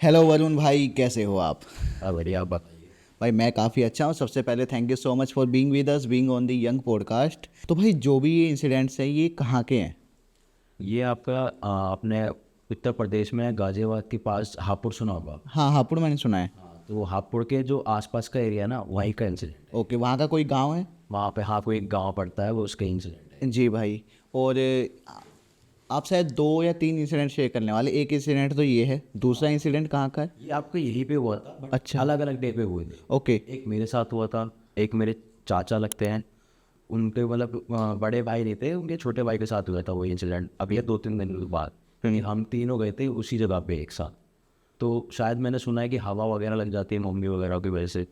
Hello Varun भाई, कैसे हो आप? हाँ बढ़िया, आप बताइए। भाई मैं काफ़ी अच्छा हूँ। सबसे पहले thank you so much for being with us, being on the young podcast. तो भाई जो भी ये इंसिडेंट्स हैं ये कहाँ के हैं? ये आपका अपने उत्तर प्रदेश में गाजियाबाद के पास हापुड़ सुना होगा आपने? हाँ, हापुड़ मैंने सुना है। हाँ, तो हापुड़ के जो आसपास का एरिया ना, वहीं का इंसिडेंट है। ओके, वहाँ का कोई गांव है? वहाँ पे हाँ, कोई एक गांव पड़ता है, वो उसका इंसिडेंट है। जी भाई। और आप शायद दो या तीन इंसिडेंट शेयर करने वाले। एक इंसिडेंट तो ये है, दूसरा इंसिडेंट कहाँ का है? ये आपको यहीं पे हुआ था, बट अच्छा। अलग अलग डे पे हुए थे। ओके। एक मेरे साथ हुआ था, एक मेरे चाचा लगते हैं, उनके मतलब बड़े भाई नहीं थे, उनके छोटे भाई के साथ हुआ था वो इंसिडेंट। अब ये 2-3 दिन के बाद हम तीनों गए थे उसी जगह पे एक साथ। तो शायद मैंने सुना है कि हवा वगैरह लग जाती है मम्मी वगैरह की वजह से।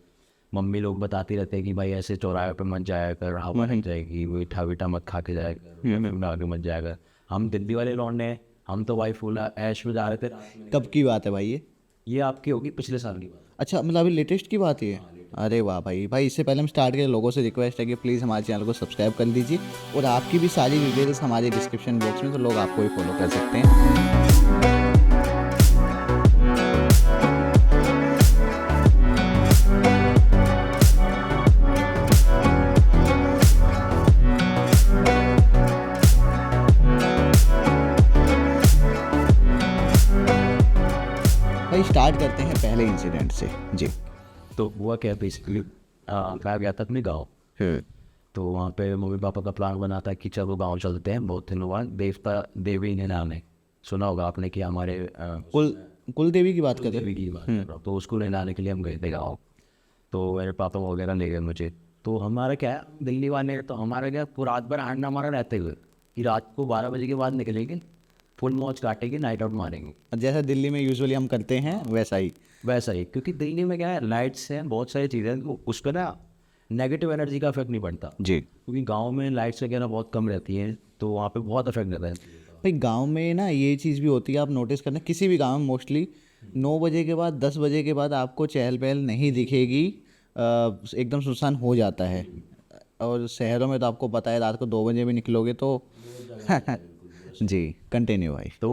मम्मी लोग बताती रहते हैं कि भाई ऐसे चौराहे पे मत जाया कर, हवा लग जाएगी, मीठा वीठा मत खा के जाया कर, बना के मत जाया कर। हम दिल्ली वाले लौंडे हैं, हम तो भाई फुल ऐश में जा रहे थे रात में। कब की बात है भाई ये? ये आपकी होगी पिछले साल की बात। अच्छा, मतलब अभी लेटेस्ट की बात ही है? अरे वाह भाई। भाई इससे पहले हम स्टार्ट करें, लोगों से रिक्वेस्ट है कि प्लीज़ हमारे चैनल को सब्सक्राइब कर लीजिए। और आपकी भी सारी डिटेल्स हमारे डिस्क्रिप्शन बॉक्स में, तो लोग आपको ही फॉलो कर सकते हैं। भाई स्टार्ट करते हैं पहले इंसिडेंट से। जी। तो हुआ क्या बेसिकली, मैं गया था अपने गाँव। तो वहाँ पे मम्मी पापा का प्लान बना था कि चलो गाँव चलते हैं, बहुत दिनों बाद देवता देवी नहलाने। सुना होगा आपने कि हमारे कुल कुल देवी की बात कर रहे देवी की बात कर रहा हूँ, तो उसको नहलाने के लिए हम गए थे गाँव। तो मेरे पापा वगैरह ले गए मुझे। तो हमारा क्या है, दिल्ली वाले, तो हमारा क्या पूरा रात भर आना हमारा रहते हुए कि रात को 12 बजे के बाद निकलेंगे, फुल मौज काटेंगे, नाइट आउट मारेंगे। हैं, जैसा दिल्ली में यूजुअली हम करते हैं वैसा ही। वैसा ही, क्योंकि दिल्ली में क्या है, लाइट्स हैं, बहुत सारी चीज़ें हैं, तो उस पर ना नेगेटिव एनर्जी का इफेक्ट नहीं पड़ता। जी। क्योंकि गांव में लाइट्स वगैरह बहुत कम रहती हैं, तो वहाँ पे बहुत इफेक्ट रहता है। भाई गांव में ना ये चीज़ भी होती है, आप नोटिस करना, किसी भी गांव में मोस्टली 9 बजे के बाद, 10 बजे के बाद आपको चहल पहल नहीं दिखेगी। एकदम सुनसान हो जाता है। और शहरों में तो आपको पता है, रात को 2 बजे भी निकलोगे तो जी, कंटिन्यू भाई। तो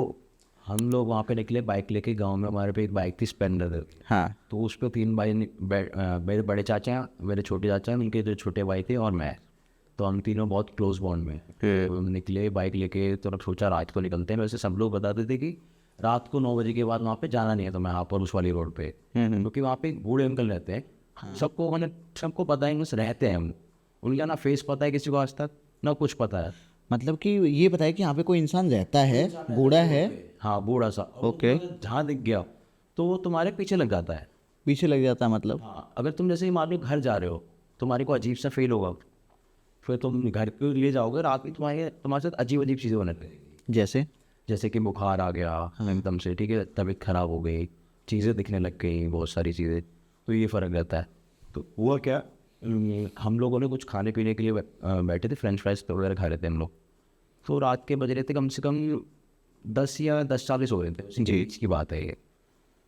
हम लोग वहाँ पे निकले बाइक लेके। गांव में हमारे पे एक बाइक थी, स्प्लेंडर। हाँ। तो उस पर 3 भाई मेरे बड़े चाचा हैं, मेरे छोटे चाचा हैं, उनके जो छोटे भाई थे, और मैं। तो हम तीनों बहुत क्लोज बॉन्ड में। तो हम निकले बाइक लेके, तो सोचा रात को निकलते हैं। वैसे सब लोग बताते थे कि रात को 9 बजे के बाद वहाँ पे जाना नहीं है, तो मैं यहाँ पर उस वाली रोड पे, क्योंकि वहाँ पे एक बूढ़े अंकल रहते हैं। सबको मैंने सबको पता है, बस रहते हैं हम। उनका ना फेस पता है किसी को आज तक, ना कुछ पता है। मतलब कि ये बताए कि यहाँ पे कोई इंसान रहता है, बूढ़ा है। हाँ, बूढ़ा सा। ओके। जहाँ दिख गया तो वो तुम्हारे पीछे लग जाता है। पीछे लग जाता है मतलब? हाँ, अगर तुम जैसे ही मान लो घर जा रहे हो, तुम्हारे को अजीब सा फील होगा। फिर तुम घर के लिए जाओगे, रात में तुम्हारे साथ अजीब अजीब चीज़ें होने लगेगी। जैसे? जैसे कि बुखार आ गया एकदम से, ठीक है, तबीयत खराब हो गई, चीज़ें दिखने लग गई, बहुत सारी चीज़ें। तो ये फ़र्क रहता है। तो हुआ क्या, हम लोगों ने कुछ खाने पीने के लिए बैठे थे, फ्रेंच फ्राइज वगैरह खा रहे थे हम लोग। तो रात के बज रहे थे कम से कम 10 या 10:40 हो रहे थे, उसी के बीच की बात है ये।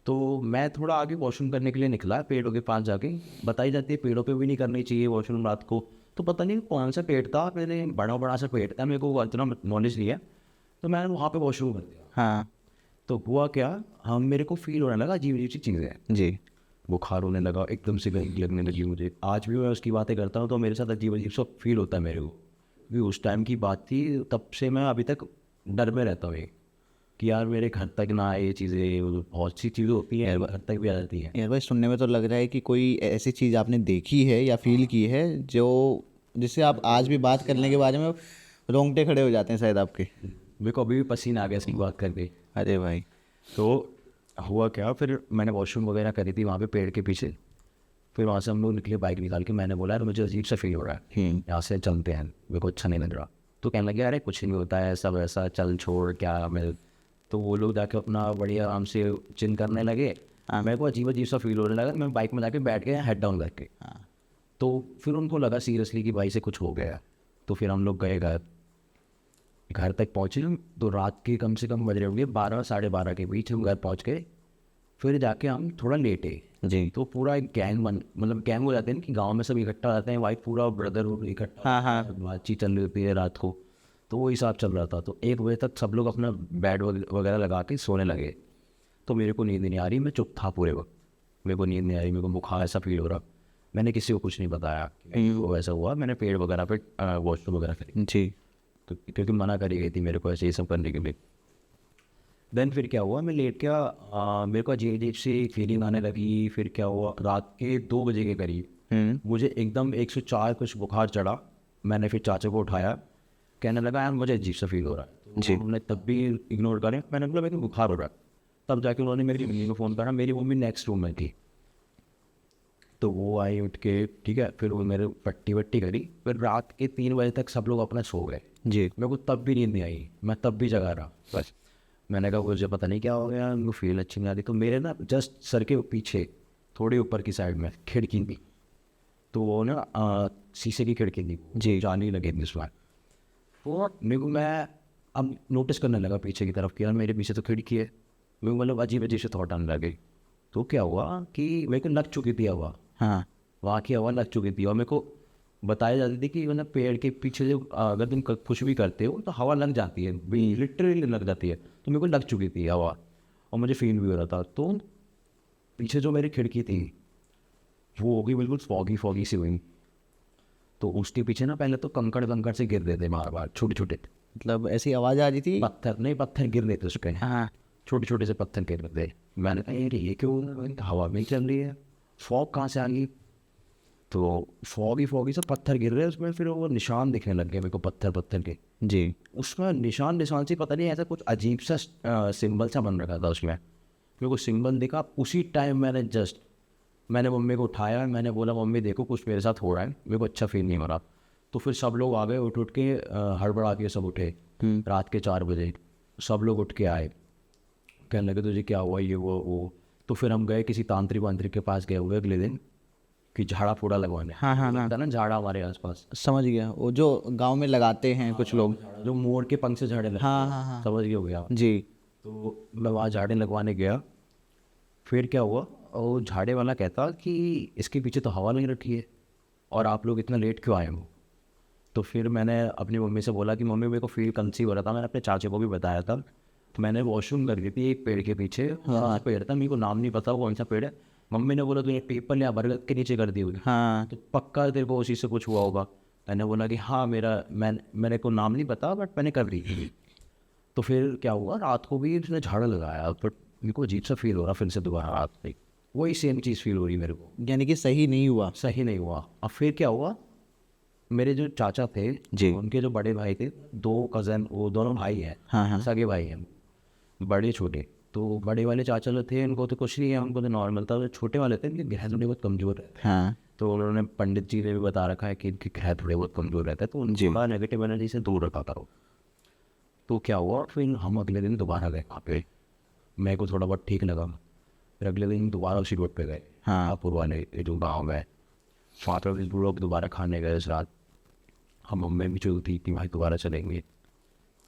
तो मैं थोड़ा आगे वॉशरूम करने के लिए निकला, पेड़ों के पास जाके। बताई जाती है पेड़ों पे भी नहीं करनी चाहिए वॉशरूम रात को। तो पता नहीं कौन सा पेड़ था, मैंने बड़ा बड़ा सा पेड़ था, मेरे को इतना नॉलेज नहीं है। तो मैंने वहाँ पे वॉशरूम कर दिया। हाँ। तो हुआ क्या, हम मेरे को फील होने लगा अजीब अजीब सी चीज़ें। जी। बुखार होने लगा, एकदम से गंदगी लगने लगी मुझे। आज भी मैं उसकी बातें करता हूँ तो मेरे साथ अजीब अजीब सा फील होता है मेरे को। क्योंकि उस टाइम की बात थी, तब से मैं अभी तक डर में रहता हूँ ये, कि यार मेरे घर तक ना आए ये चीज़ें। बहुत सी चीज़ें होती हैं घर तक भी आ जाती हैं। यार भाई सुनने में तो लग रहा है कि कोई ऐसी चीज़ आपने देखी है या फील की है जो, जिससे आप आज भी बात करने के बारे में रोंगटे खड़े हो जाते हैं शायद आपके। मेरे को अभी भी पसीना आ गया इसकी बात करके। अरे भाई। तो हुआ क्या, फिर मैंने वॉशरूम वगैरह करी थी वहाँ पे पेड़ के पीछे। फिर वहाँ से हम लोग निकले बाइक निकाल के। मैंने बोला यार मुझे अजीब सा फील हो रहा है, यहाँ से चलते हैं, मेरे को अच्छा नहीं लग रहा। तो कहने लगे अरे कुछ नहीं होता है, सब ऐसा, चल छोड़ क्या मिल। तो वो लोग जाके अपना बढ़िया आराम से चिल करने लगे। मेरे को अजीब अजीब सा फील होने लगा। मैं बाइक में जाके बैठ गया हेड डाउन करके। तो फिर उनको लगा सीरियसली कि भाई से कुछ हो गया। तो फिर हम लोग गए घर। घर तक पहुँचे तो रात के कम से कम बज रहे होंगे 12 साढ़े 12 के बीच हम घर पहुँच गए। फिर जाके हम थोड़ा लेटे। जी। तो पूरा एक गैंग मतलब गैंग हो जाते हैं ना, कि गांव में सब इकट्ठा हो जाते हैं, वाइफ पूरा ब्रदरहुड इकट्ठा। हाँ हाँ। बातचीत चल रही होती है रात को। तो वो हिसाब चल रहा था। तो 1 बजे तक सब लोग अपना बेड वगैरह लगा के सोने लगे। तो मेरे को नींद नहीं आ रही, मैं चुप था पूरे वक्त, मेरे को नींद नहीं आ रही, मेरे को बुखार ऐसा फील हो रहा। मैंने किसी को कुछ नहीं बताया वो ऐसा हुआ, मैंने पेड़ वगैरह पे वॉशरूम वगैरह करी, जी। तो क्योंकि मना करी गई थी मेरे को ऐसे ये सब करने के लिए। देन फिर क्या हुआ, मैं लेट गया, मेरे को अजीब अजीब सी फीलिंग आने लगी। फिर क्या हुआ, रात के 2 बजे के करीब मुझे एकदम 104 कुछ बुखार चढ़ा। मैंने फिर चाचा को उठाया, कहने लगा यार मुझे अजीब सा फील हो रहा है। जी। उन्होंने तब भी इग्नोर करें, मैंने बोला मेरे को बुखार हो रहा है। तब जाके उन्होंने मेरी मम्मी को फ़ोन करा, मेरी मम्मी नेक्स्ट रूम में थी, तो वो आई उठ के, ठीक है, फिर वो मेरे पट्टी वट्टी करी। फिर रात के 3 बजे तक सब लोग अपना सो गए, जी। मेरे को तब भी नींद नहीं आई, मैं तब भी जगा रहा। बस मैंने कहा मुझे पता नहीं क्या हो गया, मेरे को फील अच्छी नहीं आ रही। तो मेरे ना जस्ट सर के पीछे थोड़ी ऊपर की साइड में खिड़की थी, तो वो ना शीशे की खिड़की थी जी। जाली लगी थी उसमें। तो मेरे को, मैं अब नोटिस करने लगा पीछे की तरफ कि यार मेरे पीछे तो खिड़की है। मेरे को मतलब अजीब अजीब से थॉट आने लगे। तो क्या हुआ कि मेरे को लग चुकी थी हवा, हाँ। वहाँ की हवा लग चुकी थी, और मेरे को बताया जाती थी कि मतलब पेड़ के पीछे जो अगर तुम कुछ भी करते हो तो हवा लग जाती है, लिटरली लग जाती है। तो मेरे को लग चुकी थी हवा, और मुझे फील भी हो रहा था। तो पीछे जो मेरी खिड़की थी वो हो गई बिल्कुल फॉगी फॉगी सी हुई। तो उसके पीछे ना पहले तो कंकड़ कंकड़ से गिर रहे थे बार बार, छोटे छोटे मतलब ऐसी आवाज़ आ रही थी? पत्थर, नहीं पत्थर गिर रहे थे उसके, हाँ। छोटे छोटे से पत्थर गिर रहे थे। मैंने कहा ये क्यों हो रहा है? हवा में ही चल रही है, फॉग कहाँ से आ गई? तो फॉगी फॉगी से पत्थर गिर रहे हैं उसमें, फिर वो निशान दिखने लग गए मेरे को पत्थर पत्थर के। जी। उसमें निशान निशान से पता नहीं ऐसा कुछ अजीब सा सिंबल सा बन रखा था उसमें। मेरे को सिंबल दिखा, उसी टाइम मैंने मम्मी को उठाया, मैंने बोला मम्मी देखो कुछ मेरे साथ हो रहा है, मेरे को अच्छा फील नहीं हो रहा। तो फिर सब लोग आ गए, उठ उठ के हड़बड़ा के सब उठे। रात के 4 बजे सब लोग उठ के आए, कहने लगे तुझे क्या हुआ, ये वो। तो फिर हम गए किसी तांत्रिक वांत्रिक के पास गए हुए अगले दिन कि झाड़ा फूड़ा लगवाने। हाँ हाँ हाँ, लगता ना झाड़ा हमारे आसपास, समझ गया। वो जो गांव में लगाते हैं कुछ लोग। जो मोड़ के पंख से झाड़े लगते हाँ हैं, हाँ हाँ। समझ गए हो गया। जी। तो मैं वहाँ झाड़े लगवाने गया। फिर क्या हुआ, वो झाड़े वाला कहता कि इसके पीछे तो हवा नहीं रखी है, और आप लोग इतना लेट क्यों आए हो? तो फिर मैंने अपनी मम्मी से बोला कि मम्मी मेरे को फील कंसीव हो रहा था, मैंने अपने चाचे को भी बताया था। तो मैंने वॉशरूम कर दी थी एक पेड़ के पीछे, हाँ पेड़ था, मेरे को नाम नहीं पता कौन सा पेड़ है। मम्मी ने बोला तो ये पीपल या बरगद के नीचे कर दी हुई, हाँ। तो पक्का तेरे को उसी से कुछ हुआ होगा। मैंने बोला कि हाँ मेरे को नाम नहीं पता, बट मैंने कर दी थी। तो फिर क्या हुआ, रात को भी उसने झाड़ा लगाया, बट मेरे को अजीब सा फील हो रहा फिर से दोबारा रात में, वही सेम चीज़ फील हो रही मेरे को, यानी कि सही नहीं हुआ? सही नहीं हुआ। अब फिर क्या हुआ, मेरे जो चाचा थे जी। उनके जो बड़े भाई थे, 2 कज़न, वो दोनों भाई हैं, हाँ हाँ। सगे भाई हैं, बड़े छोटे। तो बड़े वाले चाचा जो थे उनको तो कुछ नहीं है, उनको तो नॉर्मल था। जो छोटे वाले थे इनके ग्रह थोड़े बहुत कमज़ोर रहते हैं। हाँ। तो उन्होंने पंडित जी ने भी बता रखा है कि इनके ग्रह थोड़े बहुत कमज़ोर रहते हैं, तो उनका नेगेटिव एनर्जी से दूर रखा करो। तो क्या हुआ, फिर हम अगले दिन दोबारा गए वहाँ पे, मेरे को थोड़ा बहुत ठीक लगा। फिर अगले दिन दोबारा उसी रोड पे गए, हाँ। हापुड़ वाले जो गाँव है, वहाँ पर लोग दोबारा खाने गए इस रात। हम मम्मी भी चलती कि भाई दोबारा चलेंगे,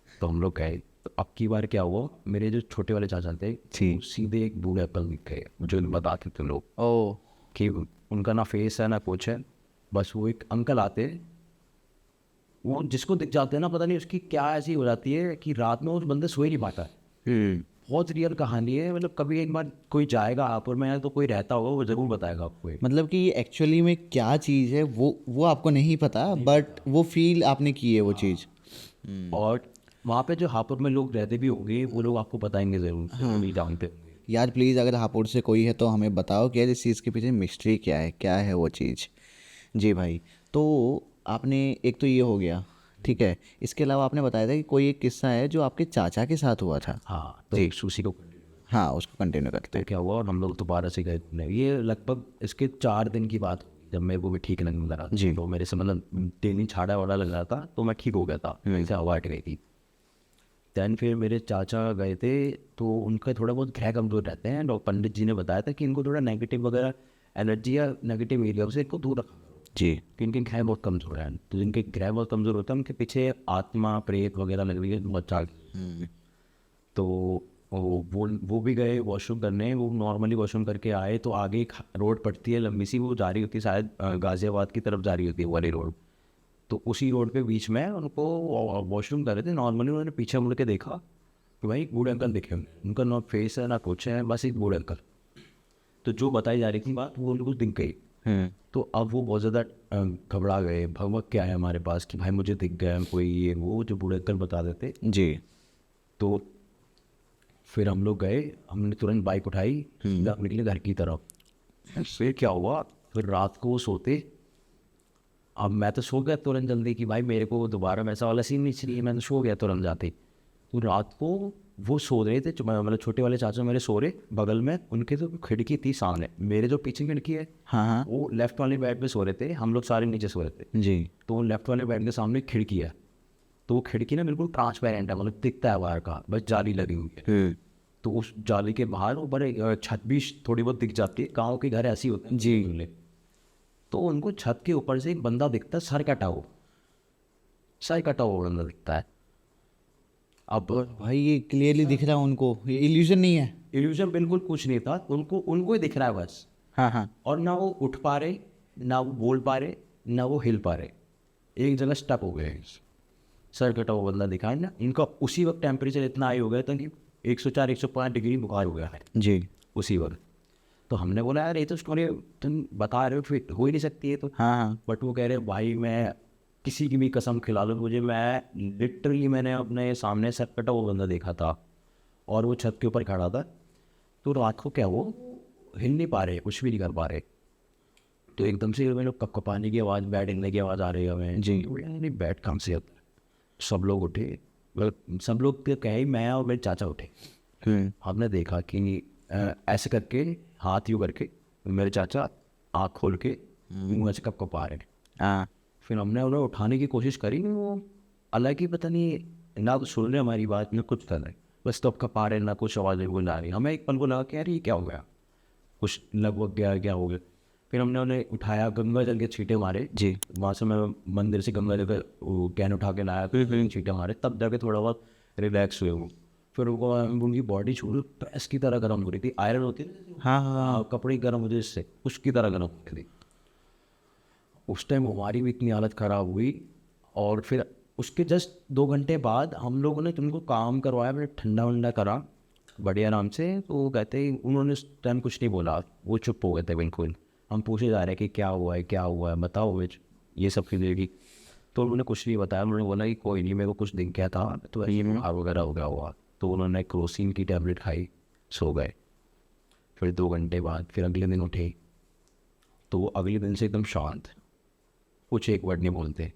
तो हम लोग गए। तो अब की बार क्या हुआ, मेरे जो छोटे वाले चाचा थे वो सीधे एक बूढ़े अंकल दिख गए, जो बताते थे लोग ओ। कि उनका ना फेस है ना कुछ है, बस वो एक अंकल आते, वो जिसको दिख जाते हैं ना, पता नहीं उसकी क्या ऐसी हो जाती है कि रात में उस बंदे सो ही नहीं पाता है। बहुत रियल कहानी है, मतलब कभी एक बार कोई जाएगा हापुड़ में तो कोई रहता होगा, वो ज़रूर बताएगा आपको। मतलब कि एक्चुअली में क्या चीज़ है वो आपको नहीं पता, बट वो फील आपने की है वो चीज़। और वहाँ पे जो हापुड़ में लोग रहते भी होंगे वो लोग आपको बताएंगे ज़रूर, नहीं जानते होंगे। यार प्लीज़ अगर हापुड़ से कोई है तो हमें बताओ कि यार इस चीज़ के पीछे मिस्ट्री क्या है वो चीज़। जी भाई। तो आपने एक तो ये हो गया, ठीक है। इसके अलावा आपने बताया था कि कोई एक किस्सा है जो आपके चाचा के साथ हुआ था। हाँ, तो सूसी को हाँ, उसको कंटिन्यू करते तो क्या हुआ, और हम लोग दोबारा से गए घूमने। ये लगभग इसके 4 दिन की बात हुई, जब मेरे को भी ठीक लगने लगा जी। तो मेरे से मतलब डेली छाड़ा वाड़ा लग रहा था, तो मैं ठीक हो गया था, मेरे से हवा हट गई थी। दैन फिर मेरे चाचा गए थे, तो उनका थोड़ा बहुत ग्रह कमजोर रहते हैं, और पंडित जी ने बताया था कि इनको थोड़ा नेगेटिव वगैरह एनर्जी या नेगेटिव एरिया से इनको दूर रखा करो जी। कि इनके ग्रह बहुत कमज़ोर हैं। तो जिनके ग्रह बहुत कमज़ोर होते हैं उनके पीछे आत्मा प्रेत वगैरह लग रही है बहुत चाल। तो वो भी गए वॉशरूम करने, वो नॉर्मली वॉशरूम करके आए, तो आगे एक रोड पड़ती है लंबी सी, वो जा रही होती है शायद गाज़ियाबाद की तरफ जा रही होती है वाली रोड। तो उसी रोड पे बीच में उनको वॉशरूम कर रहे थे नॉर्मली, उन्होंने पीछे मुड़ के देखा कि भाई बूढ़े अंकल दिखे उन्हें, उनका ना फेस है ना कुछ है, बस एक बूढ़े अंकल। तो जो बताई जा रही थी बात वो उनको दिख गई। तो अब वो बहुत ज़्यादा घबरा गए, भगवत क्या है हमारे पास कि भाई मुझे दिख गया कोई ये वो, जो बूढ़े अंकल बता देते। जी। तो फिर हम लोग गए, हमने तुरंत बाइक उठाई, सीधा निकले घर की तरफ। फिर क्या हुआ, फिर रात को वो सोते। अब मैं तो सो गया तुरंत जल्दी कि भाई मेरे को दोबारा वैसा वाला सीन नहीं चाहिए, मैं तो सो गया तुरंत जाते। तो रात को वो सो रहे थे, मतलब छोटे वाले चाचा मेरे सो रहे बगल में, उनके तो खिड़की थी सामने, मेरे जो पीछे खिड़की है हाँ हाँ वो लेफ्ट वाले बेड पे सो रहे थे, हम लोग सारे नीचे सो रहे थे। जी। तो वो लेफ्ट वाले बेड के सामने खिड़की है, तो वो खिड़की ना बिल्कुल ट्रांसपेरेंट है, मतलब दिखता है बाहर का, बस जाली लगी हुई है। तो उस जाली के बाहर ऊपर एक छत भी थोड़ी बहुत दिख जाती है, गाँव के घर ऐसी होते हैं जी। तो उनको छत के ऊपर से एक बंदा दिखता है, सर कटा हुआ बंदा दिखता है। अब भाई ये क्लियरली दिख रहा है उनको, ये इल्यूजन नहीं है। इल्यूजन बिल्कुल कुछ नहीं था, उनको ही दिख रहा है बस। हाँ हाँ और ना वो उठ पा रहे, ना वो बोल पा रहे, ना वो हिल पा रहे, एक जगह स्टक हो गए। सर कटा हुआ बंदा दिखा है ना, इनका उसी वक्त टेम्परेचर इतना हाई हो गया था कि 104 105 डिग्री बुखार हो गया है जी। उसी वक्त। तो हमने बोला यार ये तो स्टोरी तुम बता रहे हो, फिर हो ही नहीं सकती है तो। हाँ हाँ बट वो कह रहे भाई मैं किसी की भी कसम खिला लो मुझे, मैं लिटरली मैंने अपने सामने सर कटा हुआ बंदा देखा था और वो छत के ऊपर खड़ा था। तो रात को क्या वो हिल नहीं पा रहे, कुछ भी नहीं कर पा रहे। तो एकदम से मैंने कपकपाने की आवाज़, बैट हिलने की आवाज़ आ रही है हमें जी। नहीं बैट कहाँ से आता है। सब लोग उठे, मतलब सब लोग तो कहे, मैं और मेरे चाचा उठे। हमने देखा कि ऐसे करके हाथ यूँ करके मेरे चाचा आँख खोल के मुँह ऐसे कपकपा रहे हैं। हाँ फिर हमने उन्हें उठाने की कोशिश करी, वो अलग ही पता नहीं, ना तो सुन रहे हमारी बात ना कुछ कर रहे, बस तो कपा रहे, ना कुछ आवाज़ें बोल आ रही। हमें एक पल को लगा कि यार ये क्या हो गया, कुछ लगभग गया क्या हो गया। फिर हमने उन्हें उठाया, गंगा जल के छींटे मारे जी। वहाँ से, मैं मंदिर से गंगा जल का वो कैन उठा के लाया, फिर छींटे मारे, तब जाके थोड़ा बहुत रिलैक्स हुए वो। फिर उनको उनकी बॉडी छू पैस की तरह गर्म हो रही थी, आयरन होती है ना, हाँ हाँ कपड़े गर्म होते इससे, उसकी तरह गर्म हो रही थी। उस टाइम हमारी भी इतनी हालत ख़राब हुई। और फिर उसके जस्ट 2 घंटे बाद हम लोगों ने तुमको काम करवाया, मैंने ठंडा वंडा करा बड़े आराम से। तो वो कहते ही उन्होंने उस टाइम कुछ नहीं बोला, वो चुप हो गए थे बिल्कुल। हम पूछे जा रहे हैं कि क्या हुआ है बताओ विच, ये सब की देगी। तो उन्होंने कुछ नहीं बताया, उन्होंने बोला कि कोई नहीं, मेरे को कुछ दिख गया था तो ऐसे बुखार वगैरह हो गया हुआ। तो उन्होंने क्रोसिन की टैबलेट खाई, सो गए। फिर 2 घंटे बाद फिर अगले दिन उठे, तो वो अगले दिन से एकदम शांत, कुछ एक वर्ड नहीं बोलते।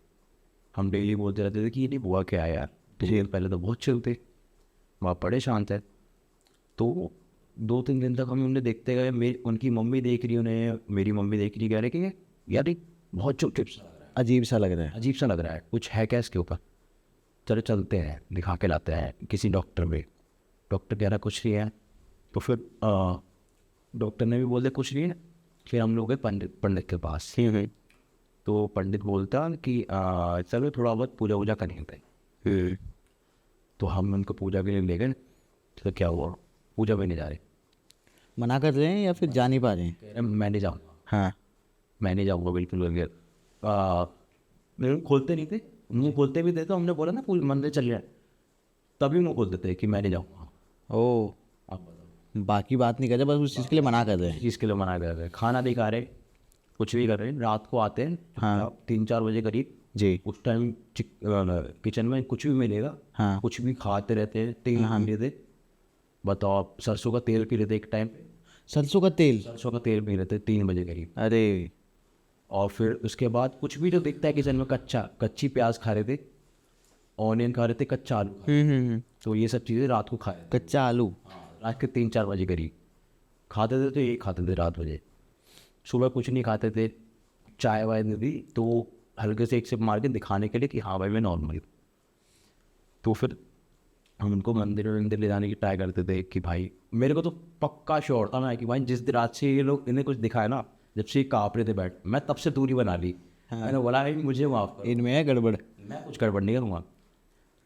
हम डेली बोलते रहते थे कि ये नहीं हुआ क्या है यार, तो ये पहले तो बहुत चलते, वहाँ बड़े शांत है। तो 2-3 दिन तक हम उन्हें देखते गए, मेरी उनकी मम्मी देख रही उन्हें, मेरी मम्मी देख रही, कह रहे कि यार ये बहुत चुप सा लग रहा है, अजीब सा लग रहा है। अजीब सा लग रहा है, कुछ है क्या इसके ऊपर, चलो चलते हैं दिखा के लाते हैं किसी डॉक्टर में। डॉक्टर कह रहा कुछ नहीं है। तो फिर डॉक्टर ने भी बोल दिया कुछ नहीं है। फिर हम लोग गए पंडित के पास। तो पंडित बोलता कि चलो थोड़ा बहुत पूजा वूजा करेंगे। तो हम उनको पूजा के लिए ले गए। तो क्या हुआ, पूजा में नहीं जा रहे, मना कर रहे हैं या फिर जा नहीं पा रहे हैं? कह रहे मैं नहीं जाऊँगा, हाँ मैं नहीं जाऊँगा बिल्कुल वगैरह। मेरे खोलते नहीं थे, मुँह खोलते भी थे। तो हमने बोला ना पूरे मंदिर चल जाए, तभी मुँह खोलते थे कि मैं नहीं जाऊँगा। ओ, आप बताओ, बाकी बात नहीं कर रहे, बस उस चीज़ के लिए मना कर रहे हैं। चीज़ के लिए मना कर रहे, खाना नहीं खा रहे, कुछ भी कर रहे हैं। रात को आते हैं हाँ 3-4 बजे करीब, जी। उस टाइम किचन में कुछ भी मिलेगा, हाँ कुछ भी खाते रहते हैं। तेल पी रहे थे, बताओ आप, सरसों का तेल पी रहे थे एक टाइम पे, सरसों का तेल? सरसों का तेल पी रहे थे 3 बजे करीब। अरे और फिर उसके बाद कुछ भी जो दिखता है किचन में, कच्ची प्याज खा रहे थे, ऑनियन खा रहे थे, कच्चा आलू। तो ये सब चीज़ें रात को खाए, कच्चा आलू। रात के 3-4 बजे करीब खाते थे। तो ये खाते थे रात बजे, सुबह कुछ नहीं खाते थे। चाय वाय दे दी तो हल्के से एक सिप मार के दिखाने के लिए कि हाँ भाई मैं नॉर्मल हूँ। तो फिर हम उनको मंदिर ले जाने की ट्राई करते थे कि भाई, मेरे को तो पक्का श्योर था मैं कि भाई जिस रात से ये लोग इन्हें कुछ दिखाया ना, जब से ये काँप रहे थे बैठ, मैं तब से दूरी बना ली। मैंने बोला भाई मुझे माफ करो, इनमें है गड़बड़। मैं कुछ गड़बड़ नहीं करूँगा।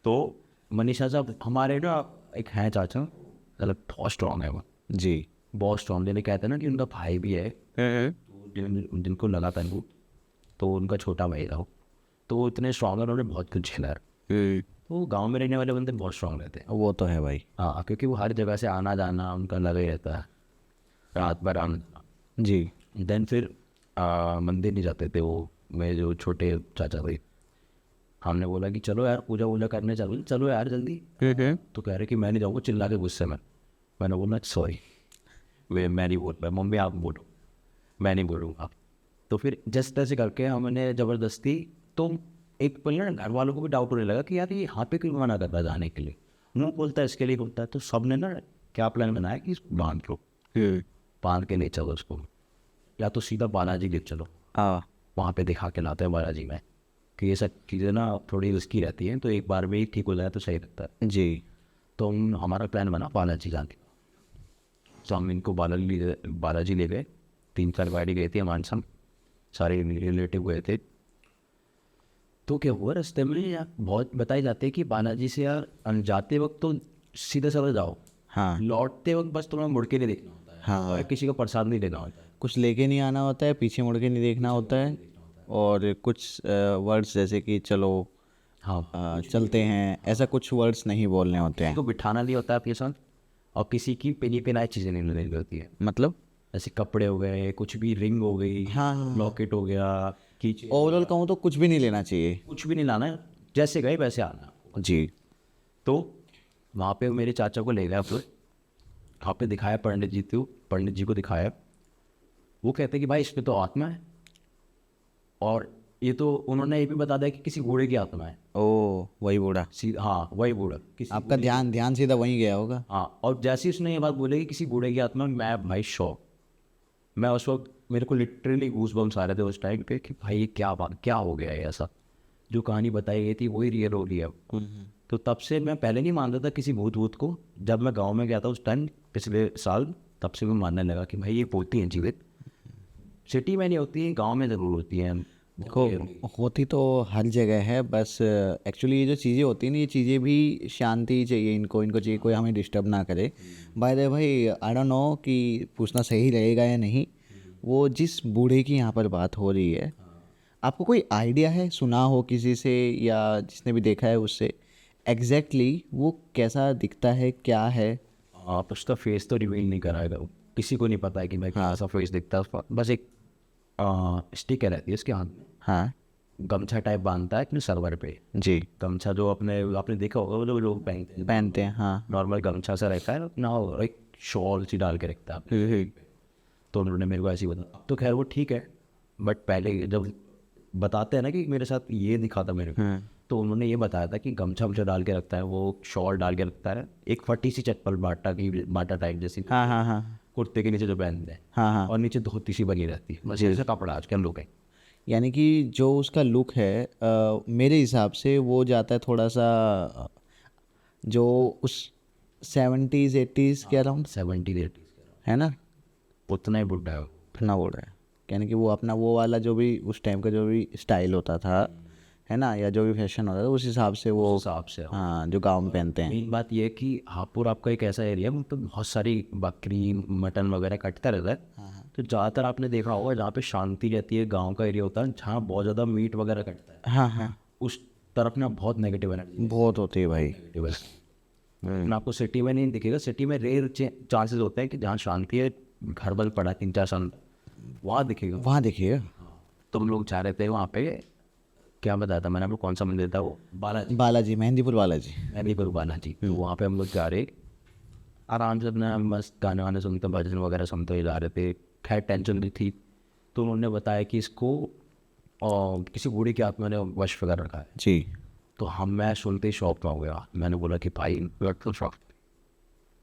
तो मनीषा साहब हमारे ना एक हैं चाचा, मतलब बहुत स्ट्रॉन्ग है वो, जी। बहुत स्ट्रॉन्ग। जिन्हें कहते हैं ना कि उनका भाई भी है, तो जिनको लगा था इनको, तो उनका छोटा भाई था वो। तो वो इतने स्ट्रॉन्ग है, उन्होंने बहुत कुछ झेला है। तो गांव में रहने वाले बंदे बहुत स्ट्रांग रहते हैं। वो तो है भाई। हाँ, क्योंकि वो हर जगह से आना जाना उनका लगा ही रहता है, रात भर आना। जी। देन फिर मंदिर नहीं जाते थे वो, मेरे जो छोटे चाचा थे। हमने बोला कि चलो यार पूजा वूजा करने चलो, चलो यार जल्दी। तो कह रहे कि मैं नहीं जाऊँगा, चिल्ला के गुस्से में। मैंने बोला सॉरी, मैं नहीं बोल पाया, मम्मी आप बोलो, मैं नहीं बोलूँगा। तो फिर जिस तरह से करके हमने ज़बरदस्ती, तो एक पल ना घर वालों को भी डाउट होने लगा कि यार ये यहाँ पे क्यों मना करता है जाने के लिए, मुँह बोलता है इसके लिए बोलता है। तो सब ने ना क्या प्लान बनाया कि इसको बांध लो, बांध के ले चलो उसको, या तो सीधा बालाजी ले चलो, वहाँ पे दिखा के लाते हैं बालाजी में, कि ये सब चीज़ें ना थोड़ी रिस्की रहती हैं, तो एक बार में ही ठीक हो जाए तो सही लगता है। जी। तो हमारा प्लान बना बालाजी जाने का। तो हम इनको बालाजी ले गए, 3-4 गाड़ी गई थी हमारे साथ, सारे रिलेटिव गए थे। तो क्या हुआ रास्ते में यार, बहुत बताए जाते हैं कि बालाजी से यार जाते वक्त तो सीधा साधा जाओ, हाँ लौटते वक्त बस तुम्हें मुड़ के नहीं देखना होता है, हाँ, और किसी का प्रसाद नहीं लेना होता है। कुछ लेके नहीं आना होता है, पीछे मुड़ के नहीं देखना होता है, और कुछ वर्ड्स जैसे कि चलो हाँ, चलते हैं, ऐसा कुछ वर्ड्स नहीं बोलने होते किसी हैं। को बिठाना नहीं होता है आपके साथ, और किसी की पिनी पिनाई चीज़ें नहीं लेनी होती है, मतलब जैसे कपड़े हो गए, कुछ भी रिंग हो गई, हाँ, लॉकेट हो गया, कीचेन, ओवरऑल कहूँ तो कुछ भी नहीं लेना चाहिए। कुछ भी नहीं लाना है, जैसे गए वैसे आना। जी। तो वहाँ पे मेरे चाचा को ले गया, फिर वहाँ पे दिखाया पंडित जी, तो पंडित जी को दिखाया, वो कहते कि भाई इसमें तो आत्मा है, और ये तो उन्होंने ये भी बता दिया कि किसी बूढ़े की आत्मा है। ओ वही बूढ़ा, हाँ वही बूढ़ा, किसी आपका ध्यान सीधा वहीं गया होगा। हाँ, और जैसे ही उसने ये बात बोली कि किसी बूढ़े की आत्मा, मैं भाई शौक, मैं उस वक्त मेरे को लिटरली गूज बम्स आ रहे थे उस टाइम पे कि भाई ये क्या हो गया है, ऐसा जो कहानी बताई गई थी वही रियल हो रही है। तो तब से मैं पहले नहीं मानता था किसी भूत को, जब मैं गांव में गया था उस टाइम पिछले साल, तब से मैं मानने लगा कि भाई ये होती हैं जीवित, सिटी में नहीं होती है, गाँव में ज़रूर होती हैं। देखो होती तो हर जगह है, बस एक्चुअली ये जो चीज़ें होती हैं ना, ये चीज़ें भी शांति चाहिए, इनको चाहिए कोई हमें डिस्टर्ब ना करे। बाय द भाई आई डोंट नो कि पूछना सही रहेगा या नहीं, वो जिस बूढ़े की यहाँ पर बात हो रही है, आपको कोई आइडिया है, सुना हो किसी से या जिसने भी देखा है उससे, एग्जैक्टली वो कैसा दिखता है, क्या है? आप उसका फेस तो रिवील नहीं कराएगा, किसी को नहीं पता है कि मैं कैसा फेस दिखता है उसका। बस एक स्टिकर रहती है उसके हाथ में, हाँ गमछा टाइप बांधता है अपने सर्वर पे। जी। गमछा जो आपने देखा होगा वो जो लोग पहनते हैं, हाँ। नॉर्मल गमछा सा रहता है अपना, और एक शॉल सी डाल के रखता है। तो उन्होंने मेरे को ऐसे ही बताया, तो खैर वो ठीक है, बट पहले जब बताते हैं ना कि मेरे साथ ये दिखा था मेरे को, तो उन्होंने ये बताया था कि गमछा वमछा डाल के रखता है, वो शॉल डाल के रखता है, एक फटी सी चप्पल बाटा टाइप जैसी, हाँ हाँ हाँ कुर्ते के नीचे जो पहनते हैं, हाँ हाँ। और नीचे धोती सी बनी रहती है, बस ऐसा कपड़ा आजकल लोग हैं। यानी कि जो उसका लुक है मेरे हिसाब से वो जाता है थोड़ा सा जो उस 70s 80s के अराउंड 70-80 है ना, उतना ही बुढ़ा है वो। इतना बोल रहा है। यानी कि वो अपना वो वाला जो भी उस टाइम का जो भी स्टाइल होता था, है ना, या जो भी फैशन होता था उस हिसाब से वो, हिसाब से हाँ, जो गाँव में पहनते हैं। मेन बात ये है कि हापुड़ आपका एक ऐसा एरिया है, मतलब बहुत सारी बकरी मटन वगैरह कटता रहता है, तो ज़्यादातर आपने देखा होगा जहाँ पे शांति रहती है, गांव का एरिया होता है, जहाँ बहुत ज़्यादा मीट वगैरह कटता है, हाँ हाँ, उस तरफ ना बहुत नेगेटिव एनर्जी बहुत होती है भाई। ना। आपको सिटी में नहीं दिखेगा, सिटी में रेयर चांसेस होते हैं कि जहाँ शांति है, घर बल पड़ा 3-4 साल, वहाँ दिखेगा। वहाँ देखिए, तो हम लोग जा रहे थे वहाँ पे, क्या बताया था मैंने आपको, कौन सा मंदिर था वो, बालाजी, मेहंदीपुर बालाजी। मेहंदीपुर बालाजी। तो वहाँ पे हम लोग जा रहे, आराम से अपना मस्त गाने वाने सुनते, भजन वगैरह सुनते हुए जा रहे थे, खैर टेंशन नहीं थी। तो उन्होंने बताया कि इसको किसी बूढ़े की आत्मा ने वश कर रखा है जी। तो मैं सुनते ही शॉक में हो गया। मैंने बोला कि भाई तो शॉक,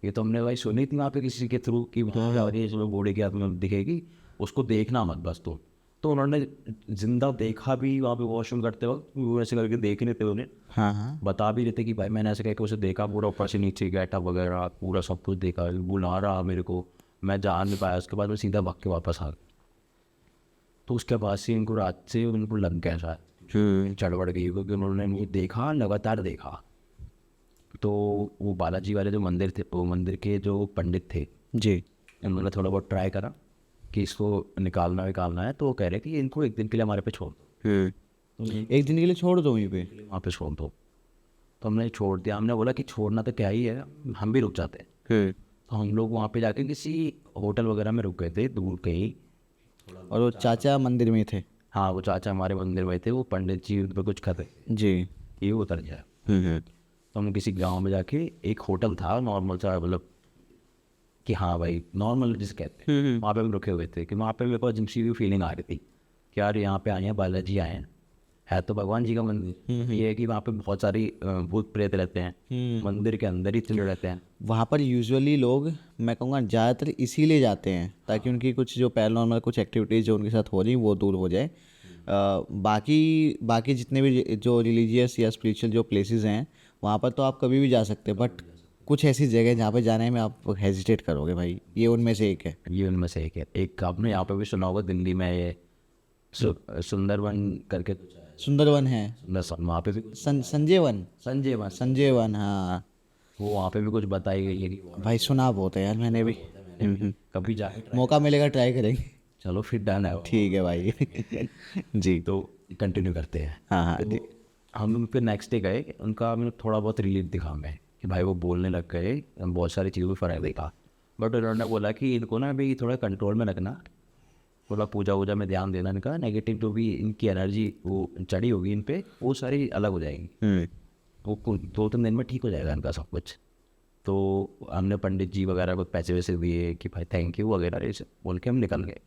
ये तो हमने भाई सुनी थी वहाँ पे किसी के थ्रू कि चलो बूढ़े की आत्मा दिखेगी, उसको देखना मत बस। तो उन्होंने जिंदा देखा भी वहाँ पे वॉशरूम करते वक्त, वो ऐसे करके देख रहे थे, उन्हें हाँ हाँ, बता भी रहे थे कि भाई मैंने ऐसे कह के उसे देखा, पूरा ऊपर से नीचे गैटा वगैरह पूरा सब कुछ देखा, बुला रहा मेरे को, मैं जान नहीं पाया। उसके बाद मैं सीधा भाग के वापस आ गया। तो उसके बाद से इनको रात से उनको लग गया शायद, चढ़बड़ गई, क्योंकि उन्होंने मुझे देखा, लगातार देखा। तो वो बालाजी वाले जो मंदिर थे, वो मंदिर के जो पंडित थे जी, उन्होंने थोड़ा बहुत ट्राई करा कि इसको निकालना है, तो वो कह रहे कि इनको एक दिन के लिए हमारे पे छोड़ दो, एक दिन के लिए छोड़ दो वहीं पे। वहाँ पे छोड़ दो। तो हमने छोड़ दिया। हमने बोला कि छोड़ना तो क्या ही है, हम भी रुक जाते हैं। तो हम लोग वहाँ पे जाके किसी होटल वगैरह में रुक गए थे दूर कहीं। और वो चाचा मंदिर में थे? हाँ, वो चाचा हमारे मंदिर में थे, वो पंडित जी उन पर कुछ कर रहे, जी। ये उतर गया। तो हम किसी गांव में जाके, एक होटल था नॉर्मल सा, मतलब कि हाँ भाई नॉर्मल जिसे कहते हैं, वहाँ पे हम रुके हुए थे। कि वहाँ पे मेरे को अजीब सी फीलिंग आ रही थी कि यार यहाँ पे आए हैं, बालाजी आए हैं, है तो भगवान जी का मंदिर। ये है कि वहाँ पे बहुत सारी भूत प्रेत रहते हैं, मंदिर के अंदर ही चिल्ले रहते हैं। वहाँ पर यूजुअली लोग, मैं कहूँगा ज़्यादातर इसीलिए जाते हैं ताकि उनकी कुछ जो पैरानॉर्मल कुछ एक्टिविटीज़ जो उनके साथ हो रही वो दूर हो जाए। बाकी बाकी जितने भी जो रिलीजियस या स्पिरिचुअल जो प्लेसेस हैं वहाँ पर तो आप कभी भी जा सकते हैं, बट कुछ ऐसी जगह जहाँ पे जाने में आप हेजिटेट करोगे भाई, ये उनमें से एक है। ये उनमें से एक है। एक आपने यहाँ पे भी सुना होगा, दिल्ली में ये सुंदरवन करके कुछ है। सुंदरवन है, सुंदरवन, वहाँ पे भी Sanjay one. Sanjay one, Sanjay one, हाँ वो वहाँ पे भी कुछ बताई गई है कि भाई सुना बहुत है यार मैंने भी। कभी जाके मौका मिलेगा ट्राई करेंगे। चलो फिर डन है। ठीक है भाई। जी। तो कंटिन्यू करते हैं। हाँ हाँ जी। हम फिर नेक्स्ट डे गए, उनका मैंने थोड़ा बहुत रिलीफ दिखा मैं कि भाई वो बोलने लग गए, बहुत सारी चीज़ों में फ़र्क देखा। बट उन्होंने बोला कि इनको ना अभी थोड़ा कंट्रोल में रखना, थोड़ा पूजा वूजा में ध्यान देना, इनका नेगेटिव जो भी इनकी एनर्जी वो चढ़ी होगी इन पे, वो सारी अलग हो जाएंगी। वो 2-3 दिन में ठीक हो जाएगा इनका सब कुछ। तो हमने पंडित जी वगैरह को पैसे वैसे दिए कि भाई थैंक यू वगैरह, ये सब बोल के हम निकल गए।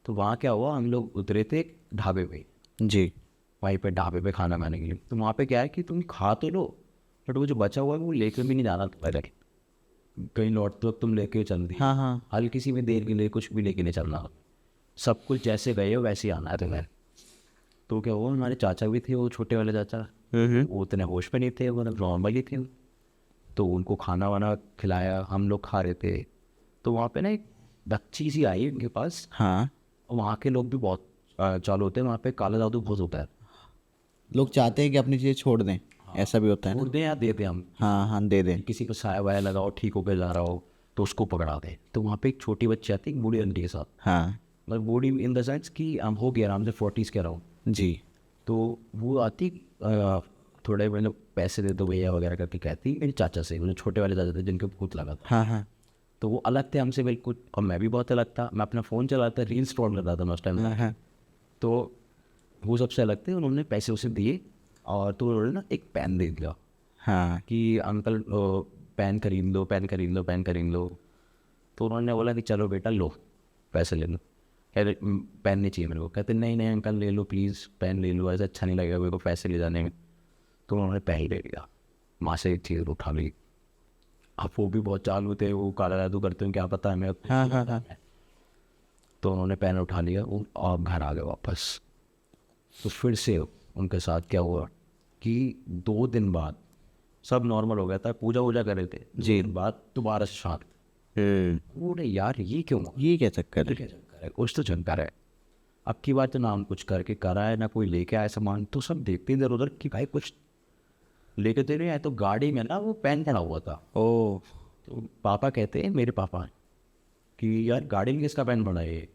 तो वहाँ क्या हुआ, हम लोग उतरे थे ढाबे पे। जी। वहीं पे ढाबे पे खाना खाने के लिए। तो वहाँ पे क्या है कि तुम खा तो लो, बट वो जो बचा हुआ है वो लेकर भी नहीं जाना तुम्हारे, कहीं लौटते वक्त तुम लेके चल दी। हाँ हाँ। हल्की सी भी देर के लिए कुछ भी लेके नहीं चलना, सब कुछ जैसे गए हो वैसे ही आना है तुम्हें। तो क्या हुआ, हमारे चाचा भी थे, वो छोटे वाले चाचा, वो उतने होश पे नहीं थे, मतलब नॉर्मल ही थे। तो उनको खाना वाना खिलाया, हम लोग खा रहे थे। तो वहाँ पे ना एक बच्ची सी आई उनके पास। हाँ, वहाँ के लोग भी बहुत चालू होते हैं, वहाँ पे काला जादू बहुत होता है। लोग चाहते हैं कि अपनी चीज़ें छोड़ दें, ऐसा भी होता है ना? छोड़ दें या दे दें हम, हाँ हाँ, दे दें। किसी को साया वाया लगाओ, ठीक होकर जा रहा हो तो उसको पकड़ा दे। तो वहाँ पे एक छोटी बच्ची आती है, एक बूढ़ी आंटी के साथ, हाँ मतलब बूढ़ी इन द सेंस कि हम हो गया आराम से 40s के अराउंड। जी। तो वो आती, थोड़े मतलब पैसे दे दो भैया वगैरह करके कहती मेरे चाचा से, मतलब छोटे वाले चाचा थे जिनके भूत लगा था। हाँ हाँ तो वो अलग थे हमसे बिल्कुल, और मैं भी बहुत अलग था। मैं अपना फ़ोन चलाता, रील स्क्रॉल कर रहा था मैं उस टाइम। हाँ हाँ। तो वो सबसे अलग थे, उन्होंने पैसे उसे दिए और तो उन्होंने ना एक पेन दे दिया हाँ कि अंकल पेन खरीद लो, पेन खरीद लो, पेन खरीद लो। तो उन्होंने बोला कि चलो बेटा लो पैसे ले लो। कह रहे पेन नहीं चाहिए मेरे को। कहते नहीं नहीं अंकल ले लो प्लीज़, पेन ले लो, ऐसा अच्छा नहीं लगेगा मेरे को पैसे ले जाने में। तो उन्होंने पेन ही ले लिया, माँ से एक चीज़ उठा ली। अब वो भी बहुत चालू थे, वो काला जादू करते हैं क्या पता है मैं। हाँ हाँ हाँ। तो उन्होंने पेन उठा लिया वो और घर आ गए वापस। तो फिर से उनके साथ क्या हुआ कि 2 दिन बाद सब नॉर्मल हो गया था, पूजा वूजा कर रहे थे। जी। 2 दिन बाद दोबारा से शांत। बोले यार ये क्यों हुआ? ये क्या चक्कर है? क्या चक्कर है? कुछ तो चक्कर है। अब की बार तो ना हम कुछ करके करा है, ना कोई लेके आया सामान। तो सब देखते इधर उधर कि भाई कुछ लेके तो नहीं आए। तो गाड़ी में ना वो पेन पड़ा हुआ था। ओ। तो पापा कहते हैं, मेरे पापा, कि यार गाड़ी में किसका पेन पड़ा है ये?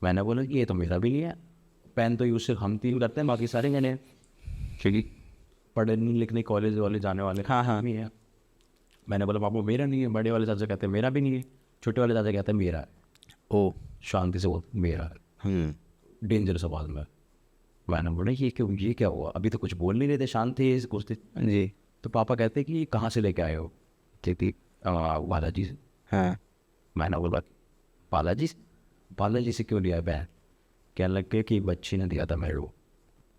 मैंने बोला कि ये तो मेरा भी नहीं है। पेन तो यूज़ सिर्फ हम 3 करते हैं, बाकी सारे मैंने, क्योंकि पढ़ने लिखने कॉलेज वाले जाने वाले हाँ हाँ। नहीं है। मैंने बोला पापा मेरा नहीं है। बड़े वाले चाचा कहते हैं मेरा भी नहीं है। छोटे वाले चाचा कहते हैं मेरा है। ओ। शांति से बोल मेरा है। डेंजरस आवाज़ में। मैंने बोला ये क्यों, ये क्या हुआ? अभी तो कुछ बोल नहीं रहे थे, शांत थे कुछ थे। जी। तो पापा कहते कि कहाँ से लेके आए हो? कहती बालाजी से। हाँ। मैंने बोला बालाजी से? बालाजी से क्यों लिया है बैन? कहने लग गए कि बच्ची ने दिया था मेरे को।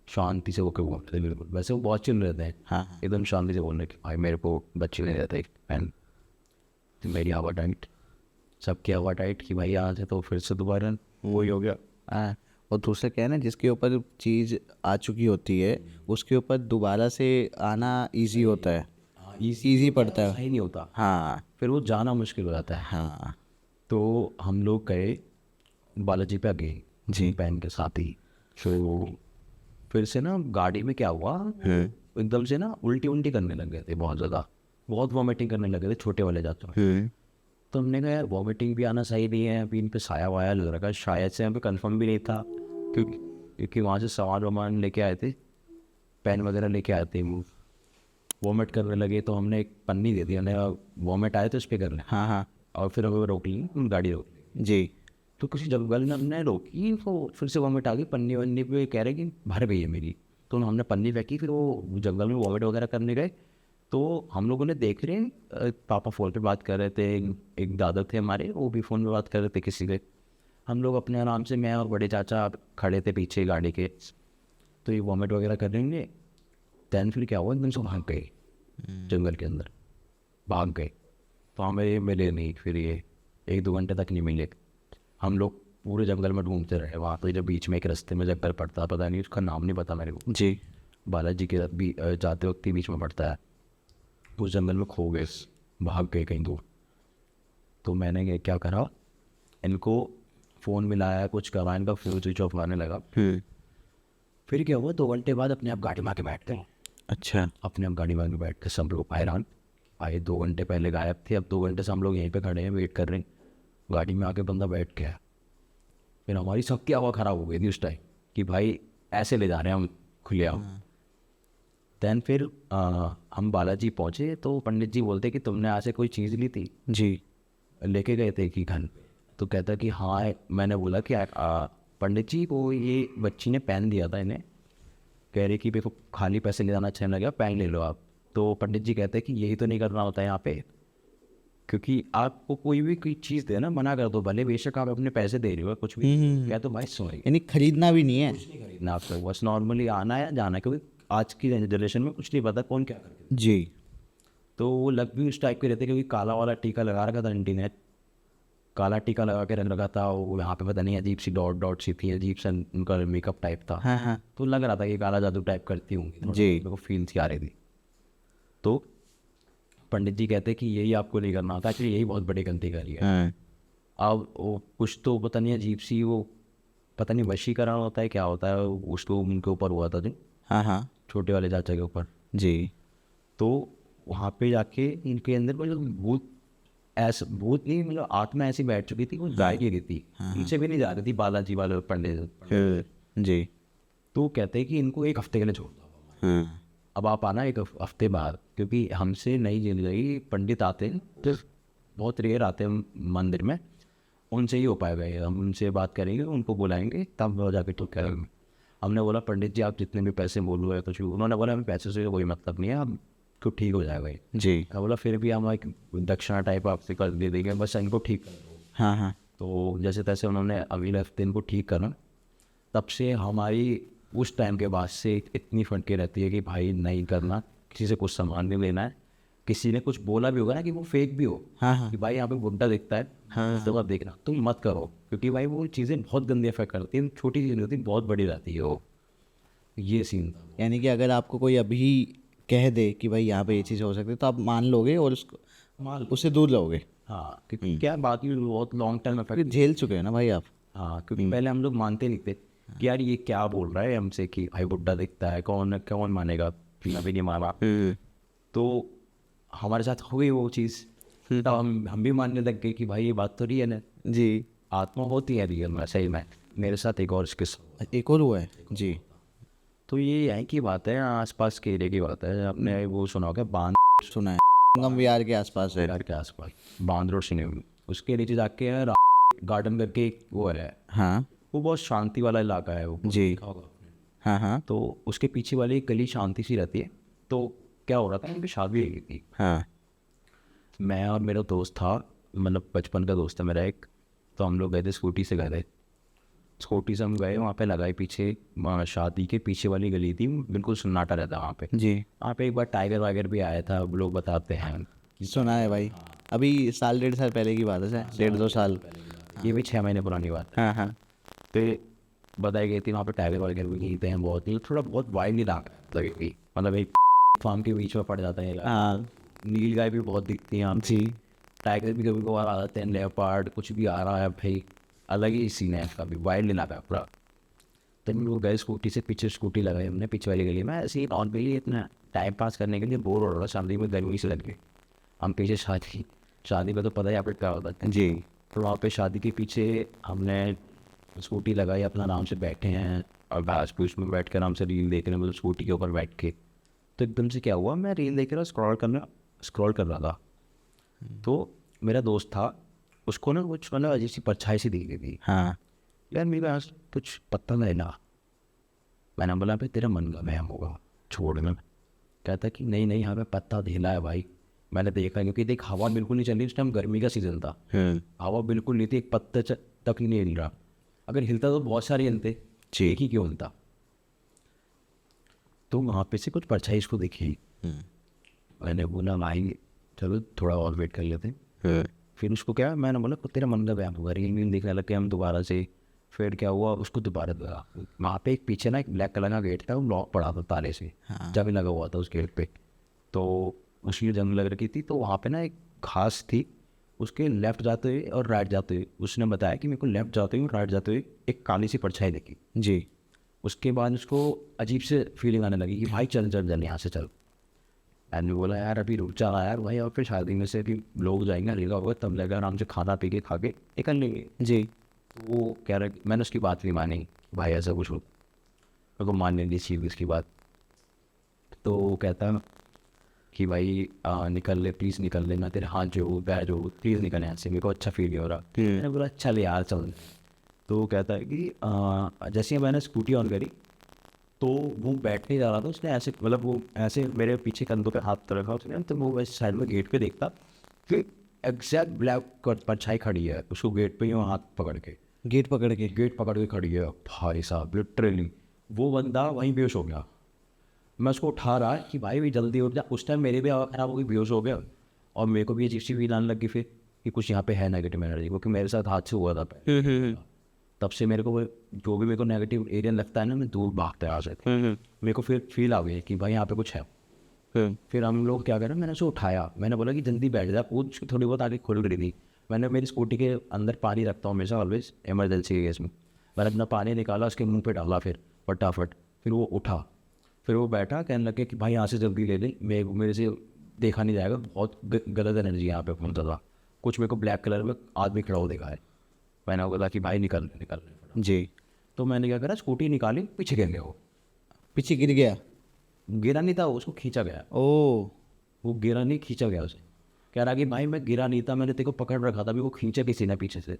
शांति से वो क्यों बोलते थे बिल्कुल, वैसे वो बहुत चिल रहते हैं। हाँ हाँ। एकदम शांति से बोलने कि भाई मेरे को बच्ची ने दिया था एक पेन। तो मेरी हवा टाइट, सबकी हवा टाइट कि भाई यहाँ से तो फिर से दोबारा वही हो गया। हाँ। और दूसरा क्या है ना, जिसके ऊपर चीज़ आ चुकी होती है उसके ऊपर दोबारा से आना इजी होता है, इजी पड़ता है। सही नहीं होता, हाँ फिर वो जाना मुश्किल हो जाता है। हाँ तो हम लोग गए बालाजी पे गए जी। पेन के साथ ही। तो फिर से ना गाड़ी में क्या हुआ, एकदम से ना उल्टी उल्टी करने लग गए थे, बहुत ज़्यादा, बहुत वॉमिटिंग करने लगे थे छोटे वाले जाते हैं। तो हमने कहा यार वॉमिटिंग भी आना सही नहीं है, अभी इन पे साया वाया लग रहा है, शायद से यहाँ पे कंफर्म भी नहीं था, क्योंकि वहाँ से सामान वामान लेके आए थे, पेन वगैरह लेके आए थे वो। वॉमिट करने लगे तो हमने एक पन्नी दे दी, हमने वॉमिट आए तो इस पर कर लें। हाँ हाँ और फिर हमें रोक ली, गाड़ी रोक ली। जी। तो किसी जंगल में हमने रोकी, तो फिर से वॉमिट आ गई, पन्नी वन्नी पे कह रहे कि भर गई है मेरी। तो हमने पन्नी फेंकी, फिर वो जंगल में वॉमिट वगैरह करने गए। तो हम लोगों ने देख रहे हैं, पापा फ़ोन पे बात कर रहे थे, एक दादा थे हमारे, वो भी फ़ोन पे बात कर रहे थे किसी से। हम लोग अपने आराम से, मैं और बड़े चाचा खड़े थे पीछे गाड़ी के, तो ये वॉमिट वगैरह कर रहेंगे। दैन फिर क्या हुआ, एकदम से भाग गए जंगल के अंदर, भाग गए। तो हमें ये मिले नहीं, फिर ये 1-2 घंटे तक नहीं मिले। हम लोग पूरे जंगल में ढूंढते रहे। वहाँ पे जब बीच में एक रास्ते में जंगल पड़ता, पता नहीं उसका नाम नहीं पता मेरे को, जी। बालाजी के भी जाते वक्त ही बीच में पड़ता है। उस जंगल में खो गए, भाग गए कहीं दूर। तो मैंने क्या करा, इनको फ़ोन मिलाया, कुछ करा, इनका फ्यूज स्विच ऑफ आने लगा। फिर क्या हुआ, 2 घंटे बाद अपने आप गाड़ी में आके बैठ गए। अच्छा। अपने आप गाड़ी में आके बैठ के सब लोग हैरान, आए 2 घंटे पहले गायब थे, अब 2 घंटे से हम लोग यहीं पे खड़े हैं, वेट कर रहे हैं। गाड़ी में आके बंदा बैठ गया। फिर हमारी सबकी हवा ख़राब हो गई थी उस टाइम कि भाई ऐसे ले जा रहे हैं हम खुले आओ। दैन फिर हम बालाजी पहुँचे तो पंडित जी बोलते कि तुमने आज से कोई चीज़ ली थी? जी। लेके गए थे कि घर? तो कहता कि हाँ मैंने बोला कि पंडित जी वो ये बच्ची ने पेन दिया था इन्हें, कह रही कि मेरे को खाली पैसे ले जाना अच्छा नहीं लगा, पेन ले लो आप। तो पंडित जी कहते हैं कि यही तो नहीं करना होता है यहाँ पे, क्योंकि आपको कोई भी कोई चीज़ दे ना, मना कर दो, भले बेशक आप अपने पैसे दे रहे हो कुछ भी, क्या तो भाई सॉरी यानी खरीदना भी नहीं है। खरीदना आपको, बस नॉर्मली आना है जाना है, क्योंकि आज की जनरेशन में कुछ नहीं पता कौन क्या करके। जी। तो वो लग भी उस टाइप के रहते, क्योंकि काला वाला टीका लगा रखा था आंटी ने, काला टीका लगा के रख रखा था। वो यहाँ पे पता नहीं अजीब सी डॉट डॉट सी थी, अजीब सा उनका मेकअप टाइप था। हाँ हाँ तो लग रहा था कि काला जादू टाइप करती होंगी जी। मेरे को फील सी आ रही थी। तो पंडित जी कहते कि यही आपको नहीं करना होता, एक्चुअली यही बहुत बड़ी गलती करी है। हाँ। अब वो कुछ तो पता नहीं अजीब सी, वो पता नहीं वशीकरण होता है क्या होता है, उसको उनके ऊपर हुआ था जो हाँ हाँ छोटे वाले चाचा के ऊपर। जी। तो वहाँ पे जाके इनके अंदर मतलब भूत, ऐसा भूत नहीं मतलब आत्मा ऐसी बैठ चुकी थी, वो गाय की रही थी, पीछे भी नहीं जा रही थी बालाजी वाले पंडित। जी। तो कहते हैं कि इनको 1 हफ्ते के लिए छोड़ दो, हाँ। अब आप आना 1 हफ्ते बाद, क्योंकि हमसे नई जिंदगी पंडित आते हैं तो बहुत रेयर आते हैं मंदिर में, उनसे ही हो पाएगा ये, हम उनसे बात करेंगे, उनको बुलाएंगे तब वो जाके ठीक करेंगे। हमने बोला पंडित जी आप जितने भी पैसे बोलो या कुछ भी, उन्होंने बोला हमें पैसे से कोई मतलब नहीं है, अब तो ठीक हो जाएगा ये। जी। मैं बोला फिर भी हम एक दक्षिणा टाइप आपसे कर दे देंगे, बस इनको ठीक कर दो। हाँ हाँ तो जैसे तैसे उन्होंने अगले हफ्ते इनको ठीक करा। तब से हमारी उस टाइम के बाद से इतनी फटके रहती है कि भाई नहीं करना, किसी से कुछ सामान नहीं लेना है। किसी ने कुछ बोला भी होगा ना कि वो फेक भी हो, हाँ हाँ कि भाई यहाँ पे बुड्ढा दिखता है, हाँ। तो आप देखना तुम मत करो, क्योंकि भाई वो चीज़ें बहुत गंदी इफेक्ट करती हैं, छोटी चीज़ नहीं होती, बहुत बड़ी रहती है वो। ये सीन था। यानी कि अगर आपको कोई अभी कह दे कि भाई यहाँ पे ये चीज़ हो सकती है तो आप मान लोगे और उसको मान उससे दूर रहोगे। हाँ, क्योंकि क्या बात ही बहुत लॉन्ग टर्म क्योंकि इफेक्ट। झेल चुके हैं ना भाई आप। हाँ, क्योंकि पहले हम लोग मानते नहीं थे कि यार ये क्या बोल रहा है हमसे कि भाई बुड्ढा दिखता है, कौन कौन मानेगा, मैं भी नहीं माना। तो हमारे साथ हो गई वो चीज़, तब हम भी मानने लग गए कि भाई ये बात तो रियल है, जी। आत्मा होती है रियल में, सही में। मेरे साथ एक और किस्सा, एक और हुआ है जी। तो ये यहीं की बात है, आसपास के एरिया की बात है। आपने वो सुना होगा बांध सुना है, संगम विहार के आसपास है। घर के आसपास, बांध रोड सिनेमा, उसके नीचे जाके गार्डन करके एक वो है, हाँ वो बहुत शांति वाला इलाका है वो, जी। देखा होगा आपने। हाँ हाँ तो उसके पीछे वाली एक गली शांति सी रहती है। तो क्या हो रहा था, उनकी शादी हो गई थी। हाँ मैं और मेरा दोस्त था, मतलब बचपन का दोस्त है मेरा एक, तो हम लोग गए थे स्कूटी से, गए थे स्कूटी से हम गए, वहाँ पे लगाई पीछे, शादी के पीछे वाली गली थी, बिल्कुल सन्नाटा रहता वहाँ पे। जी। वहाँ पे एक बार टाइगर वाइगर भी आया था, अब लोग बताते हैं। सुना है भाई, अभी 1.5 साल पहले की बात है, 1.5-2 साल। ये भी 6 महीने पुरानी बात है। हाँ हाँ तो बताई गई थी वहाँ पे टाइगर वाइगर भी गिरते हैं बहुत, ये थोड़ा बहुत वाइल्ड इलाका लगेगी, मतलब एक फार्म के बीच में पड़ जाता है। हाँ नील गाय भी बहुत दिखती हैं यहाँ पे। जी। टाइगर भी कभी कभार आ जाते हैं, लेपर्ड कुछ भी आ रहा है भाई, अलग ही सीन है इसका भी, वाइल्ड इलाका है पूरा। तब हम लोग गए स्कूटी से, पीछे स्कूटी लगाई हमने पीछे वाली गली में, ऐसे ही नॉर्मली इतना टाइम पास करने के लिए, बोर हो रहा था, शादी में गर्मी से लग गई। हम पीछे शादी में तो पता ही आप क्या होता है जी। तो वहाँ पे शादी के पीछे हमने स्कूटी लगाई, अपना आराम से बैठे हैं, और घास फूस में बैठ कर आराम से रील देख रहे हैं, मतलब स्कूटी के ऊपर बैठ के। तो एकदम से क्या हुआ, मैं रील देख रहा स्क्रॉल कर रहा था, तो मेरा दोस्त था, उसको ना कुछ मतलब अजीब सी परछाई सी दिख गई थी। हाँ। यार मेरे पास कुछ पत्ता लेना, मैंने बोला भाई तेरा मन का वहम होगा, छोड़ना। कहता कि नहीं नहीं यहाँ पे पत्ता ढीला है भाई। मैंने देखा, क्योंकि देख हवा बिल्कुल नहीं चल रही, उस टाइम गर्मी का सीजन था, हवा बिल्कुल नहीं थी, एक पत्ता तक नहीं हिल रहा। अगर हिलता तो बहुत सारे हिलते, एक ही क्यों हिलता। तो वहाँ पे से कुछ परछाई इसको दिखी, मैंने बोला भाई चलो थोड़ा और वेट कर लेते हैं। फिर उसको क्या, मैंने बोला तेरा मन का व्यायाम होगा, रील देखने लगे हम दोबारा से। फिर क्या हुआ, उसको दोबारा लगा, वहाँ पे एक पीछे ना एक ब्लैक कलर का गेट था, वो लॉक पड़ा था ताले से, जब लगा हुआ था उस गेट पे। तो उसकी जंग लग रखी थी, तो वहाँ पे ना एक घास थी, उसके लेफ्ट जाते हुए और राइट जाते हुए उसने बताया कि मेरे को लेफ्ट जाते हुए और राइट जाते हुए एक काली सी परछाई दिखी जी। उसके बाद उसको अजीब से फीलिंग आने लगी कि भाई चल चल चल यहाँ से चल। एंड मैं बोला यार अभी रुक जा यार भाई, और फिर शादी में से भी लोग जाएंगे, रेगा होगा, तब लगा आराम से खाना पी के खा के निकल लेंगे। जी। वो कह रहा, मैंने उसकी बात नहीं मानी, भाई ऐसा कुछ हो, मेरे को मान नहीं चाहिए इसकी बात। तो वो कहता कि भाई निकल ले प्लीज़, निकल ले, मैं तेरे हाथ जो पैर जो प्लीज़ निकल यहाँ से, मेरे को अच्छा फील नहीं हो रहा। मैंने बोला चल यार चल। तो वो कहता है कि जैसे ही मैंने स्कूटी ऑन करी, तो वो बैठने जा रहा था, उसने ऐसे मतलब वो ऐसे मेरे पीछे कंधों पे हाथ रखा उसने, तो वो वैसे साइड में गेट पे देखता कि एग्जैक्ट ब्लैक परछाई खड़ी है, उसको गेट पे ही हाथ पकड़ के गेट पकड़ के खड़ी है। भाई साहब लिटरली वो बंदा वहीं बेहोश हो गया। मैं उसको उठा रहा कि भाई भी जल्दी उठ जा। उस टाइम मेरे भी हवा खराब हो गई, बेहोश हो गया, और मेरे को भी अजीब सी फील आने लगी फिर कि कुछ यहाँ पे है नेगेटिव एनर्जी, क्योंकि मेरे साथ हादसे हुआ था पहले। तब से मेरे को जो भी मेरे को नेगेटिव एरिया लगता है ना, मैं दूर भागता है आज। मेरे को फिर फील आ गई कि भाई यहाँ पे कुछ है। फिर हम लोग क्या करें, मैंने उसे उठाया, मैंने बोला कि जल्दी बैठ जा, वो थोड़ी बहुत आगे खुल रही थी। मैंने मेरी स्कूटी के अंदर पानी रखता हूँ हमेशा, ऑलवेज इमरजेंसी केस में। मैंने अपना पानी निकाला, उसके मुंह पे डाला फिर फटाफट, फिर वो उठा, फिर वो बैठा, कहने लगे कि भाई यहाँ से जल्दी ले ले, मेरे से देखा नहीं जाएगा, बहुत गलत एनर्जी यहाँ पे पहुँचा था, कुछ मेरे को ब्लैक कलर में आदमी खड़ा हो देखा है। मैंने बोला कि भाई निकल जी। तो मैंने क्या करा, स्कूटी निकाली, पीछे गिर गया वो। पीछे गिर गया? गिरा नहीं था, उसको खींचा गया। ओ। वो गिरा नहीं, खींचा गया उसे। कह रहा कि भाई मैं गिरा नहीं था, मैंने तेरे को पकड़ रखा था, अभी वो खींचा किसी ने पीछे से।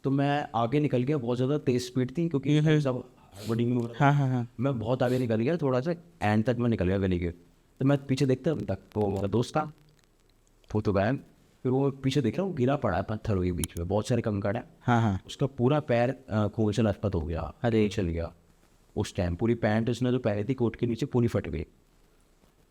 तो मैं आगे निकल गया, बहुत ज़्यादा तेज़ स्पीड थी क्योंकि सब हड़बड़ी में। हाँ। मैं बहुत आगे निकल गया, थोड़ा सा एंड तक मैं निकल गया गली के। तो मैं पीछे देखता तक वो मेरा दोस्त था, वो तो गायब। फिर वो पीछे देख रहा हूँ, गिरा पड़ा है पत्थरों के बीच में, बहुत सारे कंकड़ है। हाँ। उसका पूरा पैर खून से लथपथ हो गया, अरे। चल गया। उस टाइम पूरी पैंट उसने जो पहनी थी कोट के नीचे पूरी फट गई,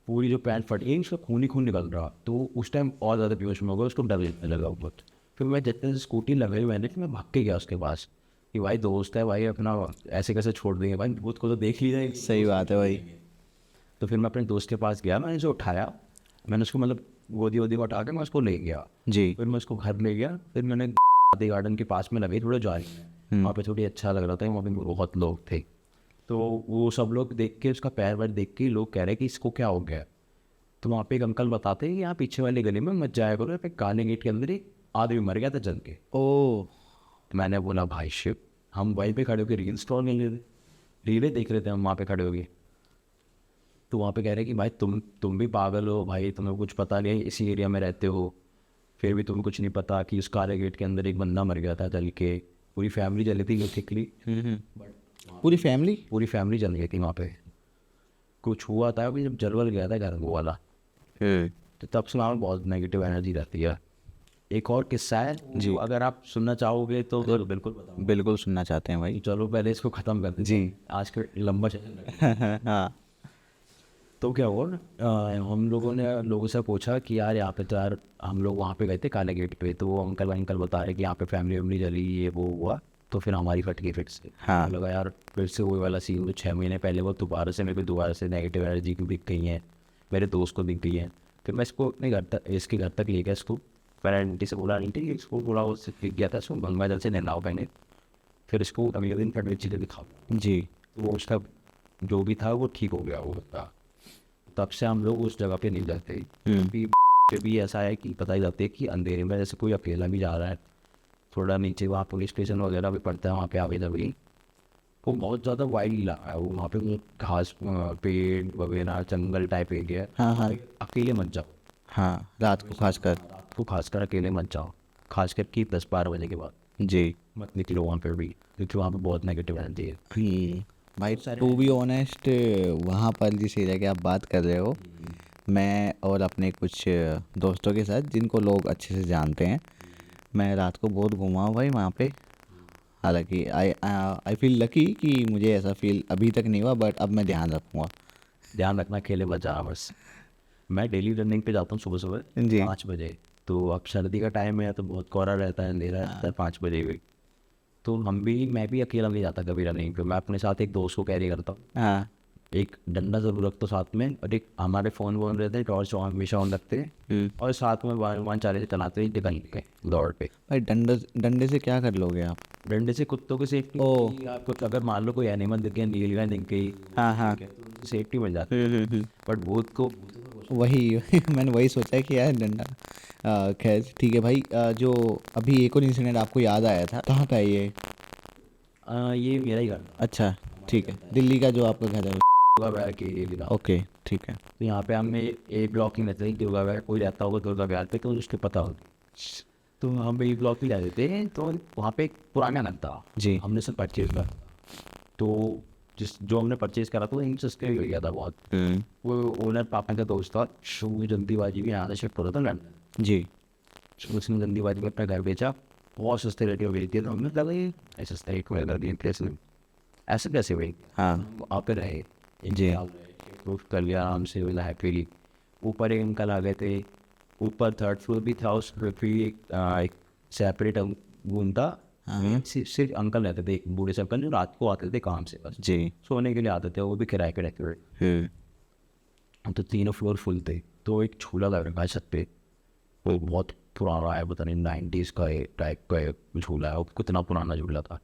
पूरी जो पैंट फट गई, उसका खून ही खून निकल रहा। तो उस टाइम और ज़्यादा बेहोश में हो गया, उसको डर लगने लगा बहुत। फिर मैं जितने से स्कूटी लगाई मैंने, फिर मैं भाग के गया उसके पास कि भाई दोस्त है भाई अपना, ऐसे कैसे छोड़ देंगे भाई, भूत को तो देख ली जाएगी। सही बात है भाई। तो फिर मैं अपने दोस्त के पास गया, मैंने उसे उठाया, मैंने उसको मतलब गोदी वोदी उठा के मैं उसको ले गया। जी। फिर मैं उसको घर ले गया। फिर मैंने गार्डन के पास में लगे थोड़े जारी में, वहाँ पे थोड़ी अच्छा लग रहा था, वहाँ पे बहुत लोग थे। तो वो सब लोग देख के, उसका पैर वैर देख के लोग कह रहे कि इसको क्या हो गया। तो वहाँ पे एक अंकल बताते हैं कि यहाँ पीछे वाली गली में मत जाया करो, पे काले गेट के अंदर ही आदमी मर गया था जल के। ओ। तो मैंने बोला भाई शिव, हम वहीं पे खड़े होकर रील स्क्रॉल कर रहे थे, रीलें देख रहे थे हम वहाँ पे खड़े हो गए। तो वहाँ पे कह रहे कि भाई तुम भी पागल हो भाई, तुम्हें कुछ पता नहीं है, इसी एरिया में रहते हो, फिर भी तुम्हें कुछ नहीं पता कि उस काले गेट के अंदर एक बंदा मर गया था जल के, पूरी फैमिली जली थी बेसिकली। पूरी फैमिली जल गई थी वहाँ पे। कुछ हुआ था अभी जब जलवल गया था घर वो वाला। तो तब से वहाँ में बहुत नेगेटिव एनर्जी रहती है। एक और किस्सा है जी, अगर आप सुनना चाहोगे तो बिल्कुल बताओ। बिल्कुल सुनना चाहते हैं भाई। चलो पहले इसको ख़त्म करते जी। आज का लंबा चल। हाँ। तो क्या हुआ, हम लोगों ने लोगों से पूछा कि यार यहाँ पे तो यार हम लोग वहाँ पे गए थे काले गेट पे, तो वो अंकल बता रहे कि यहाँ पे फैमिली वैमिली जली, ये वो हुआ। तो फिर हमारी फट गई फिर से। हाँ। लगा यार फिर से वही वाला सीन, जो 6 महीने पहले वो दोबारा से मेरे को दोबारा से नेगेटिव एनर्जी की दिख गई है, मेरे दोस्त को दिख गई है। फिर मैं इसको अपने घर तक, इसके घर तक ले गया इसको। मैंने आंटी से बोला आंटी इसको थोड़ा उससे दिख गया था, इसको गंगा जल से नहलाओ पहले, फिर इसको अगले दिन फट मिर्ची दिखाओ जी। तो वो उसका जो भी था वो ठीक हो गया वो बता। तब से हम लोग उस जगह पे नहीं जाते। भी ऐसा है कि पता ही जाते है कि अंधेरे में जैसे कोई अकेला भी जा रहा है, थोड़ा नीचे वहाँ पुलिस स्टेशन वगैरह भी पड़ता है, वहाँ पे आगे जब वो बहुत ज़्यादा वाइल्ड इलाका है, वो वहाँ पे वो घास पेड़ वगैरह जंगल टाइप एरिया है। हाँ हाँ अकेले मत जाओ, हाँ, रात को खासकर। रात को खासकर अकेले मत जाओ, खासकर कि 10-12 बजे के बाद जी। मत निकलो वहाँ पे भी, क्योंकि वहाँ पे बहुत नेगेटिव एनर्जी है। भाई टू बी ऑनेस्ट, वहाँ पर जिस एरिया की आप बात कर रहे हो, मैं और अपने कुछ दोस्तों के साथ जिनको लोग अच्छे से जानते हैं, मैं रात को बहुत घूमा हूँ भाई वहाँ पे। हालांकि आई फील लकी कि मुझे ऐसा फील अभी तक नहीं हुआ, बट अब मैं ध्यान रखूँगा। ध्यान रखना, अकेले मत जाना बस। मैं डेली रनिंग पे जाता हूँ सुबह सुबह जी। 5 बजे। तो अब सर्दी का टाइम है तो बहुत कोहरा रहता है, अंधेरा रहता है 5 बजे भी। तो मैं भी अकेला नहीं जाता कभी रनिंग पे, मैं अपने साथ एक दोस्त को कैरी करता हूँ। हाँ। एक डंडा ज़रूर रखता हूँ साथ में, और एक हमारे फ़ोन वोन रहते हैं, टॉर्च हमेशा ऑन रखते हैं, और साथ में वन चालीस चलाते हैं निकल के दौड़ पे। भाई डंडे से क्या कर लोगे आप? डंडे से कुत्तों की सेफ्टी, आपको अगर मान लो कोई एनिमल दिख गया, नील गाय दिख गई, हाँ हाँ। तो सेफ्टी मिल जाती है। बट भूत को वही मैंने वही सोचा कि यार डंडा। खैर ठीक है भाई। जो अभी एक और इंसिडेंट आपको याद आया था, कहाँ का है ये? ये मेरा ही घर था, अच्छा ठीक है, दिल्ली का जो आपका घर है। दुर्गा विहार के एरिया का। ओके ठीक है। तो यहाँ पे हमने ए ब्लॉक ही रहते हैं, दुर्गा विहार कोई रहता होगा दुर्गा विहार पे तो उसके पता होगी। तो हम ए ब्लॉक ही रहते थे, तो वहाँ पे एक पुराना घर था जी। हमने सब परचेज करा। तो जो हमने परचेज करा था वो इंटरेस्ट हो गया था बहुत। वो ओनर पापा का दोस्त था, तो वो जल्दीबाजी में यहाँ से शिफ्ट हो रहा था लंदन। जी। तो उसने जल्दीबाजी में अपना घर बेचा, बहुत सस्ते रेट में बेच दिया। तो हमने लगा ये ऐसे सस्ते रेट में कर दिए, कैसे ऐसे कैसे भाई। हाँ वहाँ पे रहे जी। प्रूफ कर लिया आराम से, बोला हैप्पीली। ऊपर एक अंकल आ गए थे, ऊपर 3rd फ्लोर भी था, उस पर फिर एक सेपरेट रूम था। सिर्फ अंकल रहते थे, एक बूढ़े से अंकल जो रात को आते थे काम से बस जी। सोने के लिए आते थे, वो भी किराए के रहते थे। तो 3 फ्लोर फुल थे। तो एक झूला लग रखा है छत पे, वो बहुत पुराना है, पता नहीं 90s का टाइप का झूला है। वो कितना पुराना झूला था,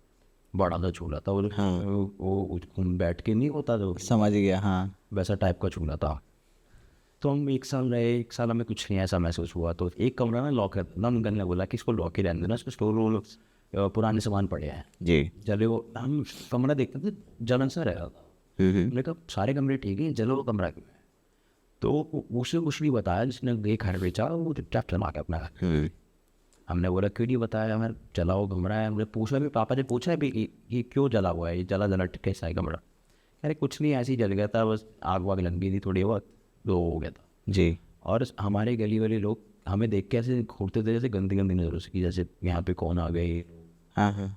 बड़ा सा झूला था वो। हाँ। वो बैठ के नहीं होता जो, समझ गया। हाँ। वैसा टाइप का झूला था। तो हम 1 साल रहे, 1 साल हमें कुछ नहीं ऐसा महसूस हुआ। तो एक कमरा ना लॉक है ना, अंकल ने बोला कि इसको लॉक ही रहने देना, इसको स्टोर पुराने सामान पड़े हैं। जी। जले वो हम कमरा देखते थे, जलन सा रह रहा था। हमने कहा सारे कमरे ठीक है, जलो वो कमरा क्यों है? तो उसे कुछ नहीं बताया, जिसने एक घर बेचा वो चुपचाप चला गया अपना घर। हमने बोला क्यों नहीं बताया, हमें जला हुआ कमरा है। हमने पूछा भी, पापा ने पूछा है भी ये क्यों जला हुआ है, ये जला जला कैसा है कमरा? अरे कुछ नहीं, ऐसे ही जल गया था, बस आग वाग लग गई थी थोड़ी बहुत, तो हो गया था। जी। और हमारे गली वाले लोग हमें देख के ऐसे घूरते थे जैसे गंदी गंदी नजरों से, कि जैसे यहाँ पे कौन आ गए, हाँ हाँ।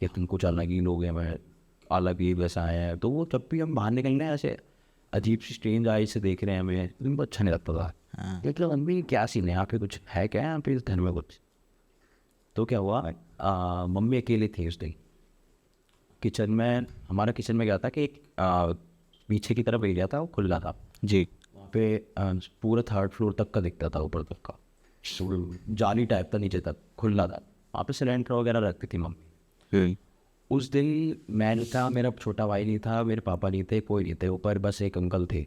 कि तुम कुछ अलग ही लोग हैं, मैं अलग ही वैसा आया है। तो वो जब भी हम बाहर निकलना है ऐसे अजीब सी स्ट्रेंज आई से देख रहे हैं हमें, तो उनको अच्छा नहीं लगता था। हाँ। लेकिन अम्मी क्या सीन है यहाँ पे, कुछ है क्या यहाँ पे इस घर में कुछ? तो क्या हुआ, मम्मी अकेले थी उस दिन किचन में। हमारा किचन में क्या था कि एक पीछे की तरफ एरिया था, वो खुला था। जी। वहाँ पे पूरा 3rd फ्लोर तक का दिखता था, ऊपर तक का जाली टाइप था, नीचे तक खुला था। वहाँ पे सिलेंडर वगैरह रखती थी मम्मी। उस दिन मैं नहीं था, मेरा छोटा भाई नहीं था, मेरे पापा नहीं थे, कोई नहीं थे ऊपर, बस एक अंकल थे।